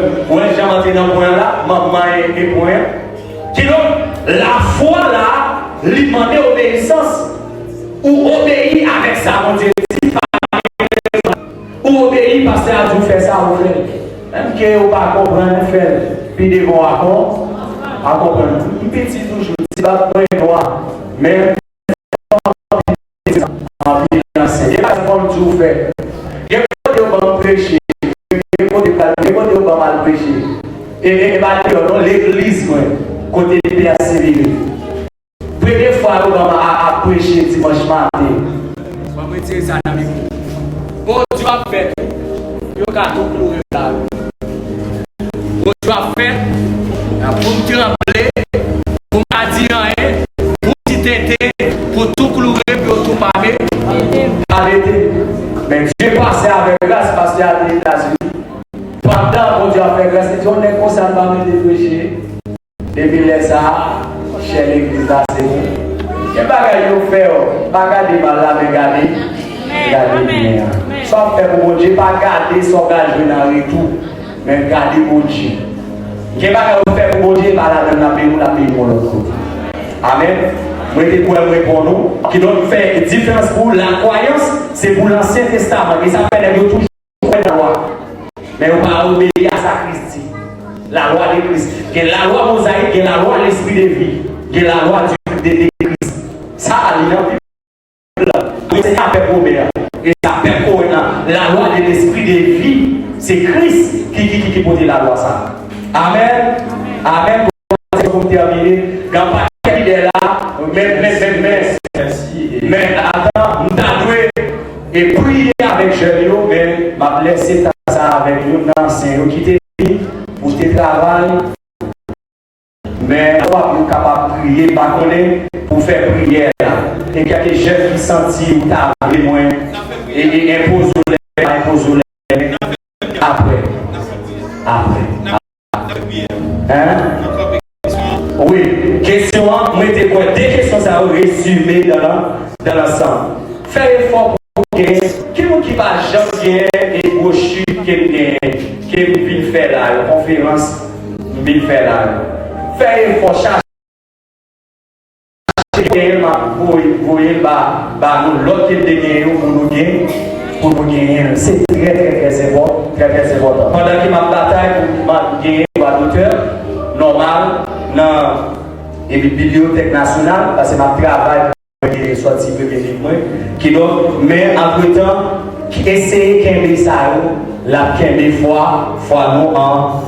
j'ai rentré dans le point là, maman et point. Qui donc, la foi là, lui demander obéissance. Ou obéir avec ça, mon Dieu. Ou obéir parce que Dieu fait ça, vous faites. Même que vous ne comprenez pas, faire. Puis devant à comprendre. Un petit toujours, c'est pas pour moi. Mais, en financé. Il n'y a pas de comme Dieu fait. Il y a pas de prêcher. Il y a pas de mal prêcher. Et l'église, côté des Pères civils. Première fois, on va prêcher dimanche matin. On va retirer ça dans les mots. Bon, tu vas faire. Tu vas tout pleurer là. Bon, tu vas faire. Pour me trembler, pour me dire rien, pour te tenter, pour tout pleurer, pour tout parler. Arrêtez. Mais Dieu passe avec grâce parce qu'il y a des États-Unis. Pendant que Dieu a fait grâce, on est conscient de prêcher. Depuis les arts, chez l'église là, c'est bon. Et pas que fait, pas garder mal là, mais garder bien. Soit faire pour Dieu, pas garder son gage dans le retour, mais garder pour Dieu. Et pas faire pour Dieu, pas la donner la paix pour l'autre côté. Amen. Moi, je pour nous, qui doit faire différence pour la croyance, c'est pour l'Ancien Testament. Et ça fait toujours la loi. Mais on va obéir à sa Christ. La loi de Christ. Que la loi mosaïque, que la loi de l'esprit de vie, que la loi de Christ. Ça, il y a le Seigneur a fait obéir. Et ça fait la loi de l'esprit de vie. C'est Christ qui pose la loi. Ça. Amen. Amen. Pour terminer, quand il est là, mais attends, nous avons et prier avec Jérémie, mais m'a laissé ça avec nous dans Seigneur qui t'est pour tes travail. Mais on va être capable de prier, pas pour faire prière. Et quelques jeunes qui sentent ou t'as moins et impose-les après. Hein? Oui, question, mettez quoi? Deux questions, ça va résumer dans l'ensemble. Faites effort pour qui va jamais et brochure qui vient faire la conférence, vient faire là. Faites effort, chercher gagner, vous voyez, nous, l'autre qui est gagné pour nous gagner. C'est très important. Pendant que ma bataille pour gagner pour l'auteur, normal, dans la bibliothèque nationale, parce que ma travail pour gagner sorti pour gagner mais entre-temps, essayer de gagner ça, la première fois nous en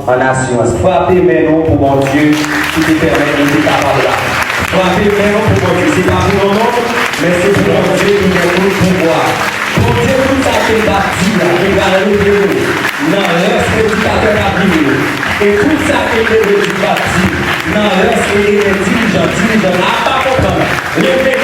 assurance. Frappez maintenant pour mon Dieu qui te permet de nous capables là. Frappez maintenant pour mon Dieu. C'est pas pour mon nom, mais c'est pour mon Dieu qui nous donne le pouvoir. Pour Dieu, tout ça qui est bâti là, qui va lever nous. Non, reste du pater à vivre. Et tout ça qui est du bâti, non, reste dirigeant, à pas comprendre. Levez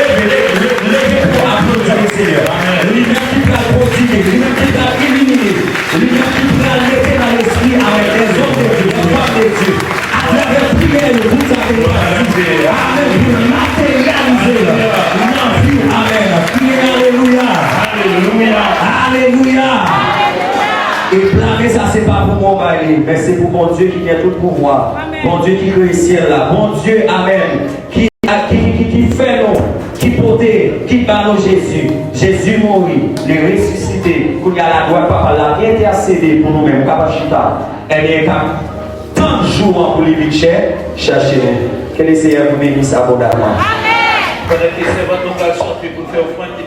pour applaudir le Seigneur. Lui-même qui va continuer, lui-même qui va éliminer, lui-même qui va lever dans l'esprit avec les hommes de Dieu, les femmes de Dieu. À travers la prière, vous avez réalisé. Amen. Vous matérialisez. Amen. Priez Alléluia. Alléluia. Et blâmer ça, c'est pas pour mon mari, mais c'est pour mon Dieu qui vient tout pouvoir. Mon Dieu qui crée le ciel là. Mon Dieu, Amen. Qui fait nous, qui portait, qui bat nous Jésus. Jésus mourit, les ressuscité, qu'on y a la gloire, papa l'a intercédé pour nous-mêmes, papa chita. Eh bien, tant de jours pour les vite cherchez-nous. Que le Seigneur vous bénisse abondamment. Pendant que c'est votre nous va chanter pour faire offrande.